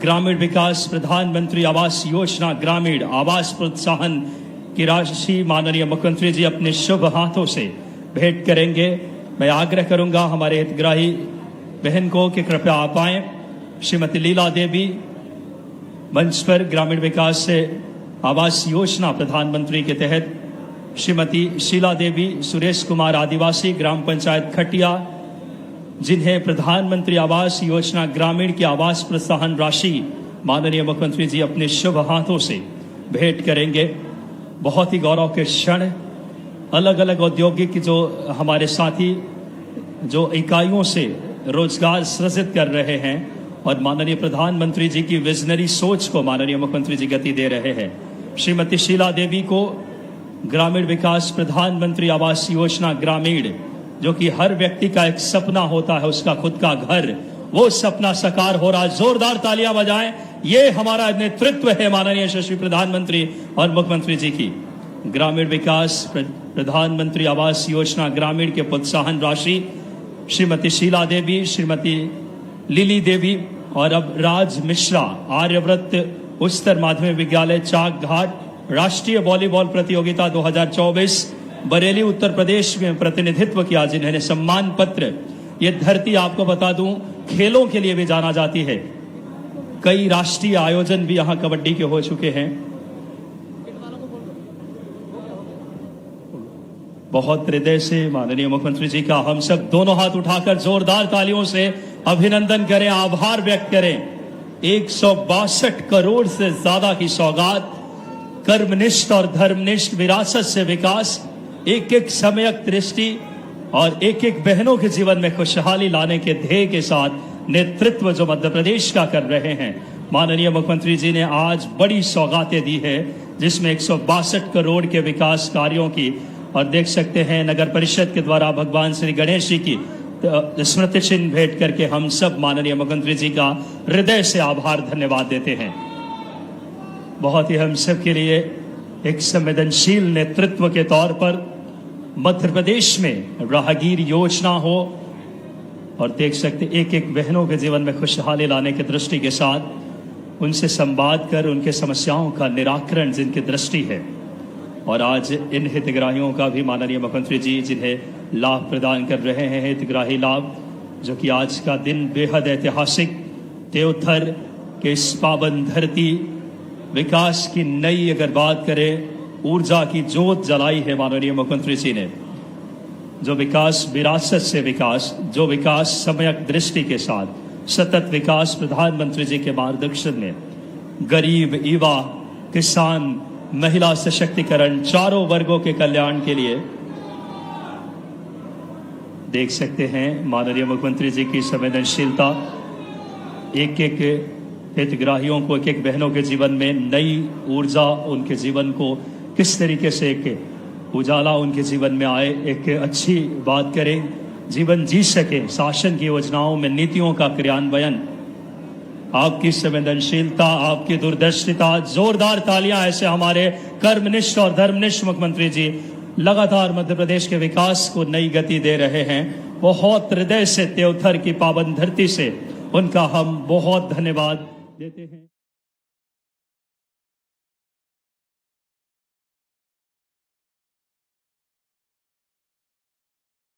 ग्रामीण विकास, प्रधानमंत्री आवास योजना, ग्रामीण आवास प्रोत्साहन की राशि माननीय मुख्यमंत्री जी अपने शुभ हाथों से भेंट करेंगे। मैं आग्रह करूंगा हमारे हितग्राही बहन को कि कृपया आप आएं। श्रीमती लीला देवी मंच पर, ग्रामीण विकास से आवास योजना प्रधानमंत्री के तहत, श्रीमती शीला देवी, सुरेश कुमार आदिवासी, ग्राम पंचायत खटिया, जिन्हें प्रधानमंत्री आवास योजना ग्रामीण की आवास प्रोत्साहन राशि माननीय मुख्यमंत्री जी अपने शुभ हाथों से भेंट करेंगे। बहुत ही गौरव के क्षण। अलग अलग औद्योगिक जो हमारे साथी जो इकाइयों से रोजगार सृजित कर रहे हैं और माननीय प्रधानमंत्री जी की विजनरी सोच को माननीय मुख्यमंत्री जी गति दे रहे हैं। श्रीमती शीला देवी को ग्रामीण विकास प्रधानमंत्री आवास योजना ग्रामीण, जो कि हर व्यक्ति का एक सपना होता है, उसका खुद का घर, वो सपना साकार हो रहा है। जोरदार तालियां बजाएं। ये हमारा नेतृत्व है माननीय यशस्वी प्रधानमंत्री और मुख्यमंत्री जी की। ग्रामीण विकास प्रधानमंत्री आवास योजना ग्रामीण के प्रोत्साहन राशि श्रीमती शीला देवी, श्रीमती लिली देवी और अब राज मिश्रा आर्यव्रत उच्चतर माध्यमिक विद्यालय चाक घाट राष्ट्रीय वॉलीबॉल प्रतियोगिता 2024 बरेली उत्तर प्रदेश में प्रतिनिधित्व किया, जिन्होंने सम्मान पत्र। ये धरती आपको बता दूं खेलों के लिए भी जाना जाती है। कई राष्ट्रीय आयोजन भी यहां कबड्डी के हो चुके हैं। बहुत हृदय से माननीय मुख्यमंत्री जी का हम सब दोनों हाथ उठाकर जोरदार तालियों से अभिनंदन करें, आभार व्यक्त करें। 162 करोड़ से ज्यादा की सौगात, कर्मनिष्ठ और धर्मनिष्ठ विरासत से विकास, एक एक सम्यक दृष्टि और एक एक बहनों के जीवन में खुशहाली लाने के ध्येय के साथ नेतृत्व जो मध्य प्रदेश का कर रहे हैं माननीय मुख्यमंत्री जी ने आज बड़ी सौगातें दी है, जिसमें 162 करोड़ के विकास कार्यों की, और देख सकते हैं नगर परिषद के द्वारा भगवान श्री गणेश जी की स्मृति चिन्ह भेंट करके हम सब माननीय मुख्यमंत्री जी का हृदय से आभार धन्यवाद देते हैं। बहुत ही हम सब के लिए एक संवेदनशील नेतृत्व के तौर पर मध्य प्रदेश में राहगीर योजना हो और देख सकते एक एक बहनों के जीवन में खुशहाली लाने की दृष्टि के साथ उनसे संवाद कर उनके समस्याओं का निराकरण जिनकी दृष्टि है। और आज इन हितग्राहियों का भी माननीय मुख्यमंत्री जी जिन्हें लाभ प्रदान कर रहे हैं, हितग्राही लाभ, जो कि आज का दिन बेहद ऐतिहासिक, देवथर के इस पावन धरती विकास की नई अगर बात करें, ऊर्जा की जोत जलाई है माननीय मुख्यमंत्री जी ने। जो विकास विरासत से विकास, जो विकास सम्यक दृष्टि के साथ सतत विकास प्रधानमंत्री जी के मार्गदर्शन में गरीब, युवा, किसान, महिला सशक्तिकरण, चारों वर्गों के कल्याण के लिए देख सकते हैं माननीय मुख्यमंत्री जी की संवेदनशीलता। एक एक हितग्राहियों को, एक एक बहनों के जीवन में नई ऊर्जा, उनके जीवन को किस तरीके से एक उजाला उनके जीवन में आए, एक अच्छी बात करें, जीवन जी सके। शासन की योजनाओं में नीतियों का क्रियान्वयन, आपकी संवेदनशीलता, आपकी दूरदर्शिता, जोरदार तालियां ऐसे हमारे कर्मनिष्ठ और धर्मनिष्ठ मुख्यमंत्री जी लगातार मध्य प्रदेश के विकास को नई गति दे रहे हैं। बहुत हृदय से देवथर की पावन धरती से उनका हम बहुत धन्यवाद देते हैं।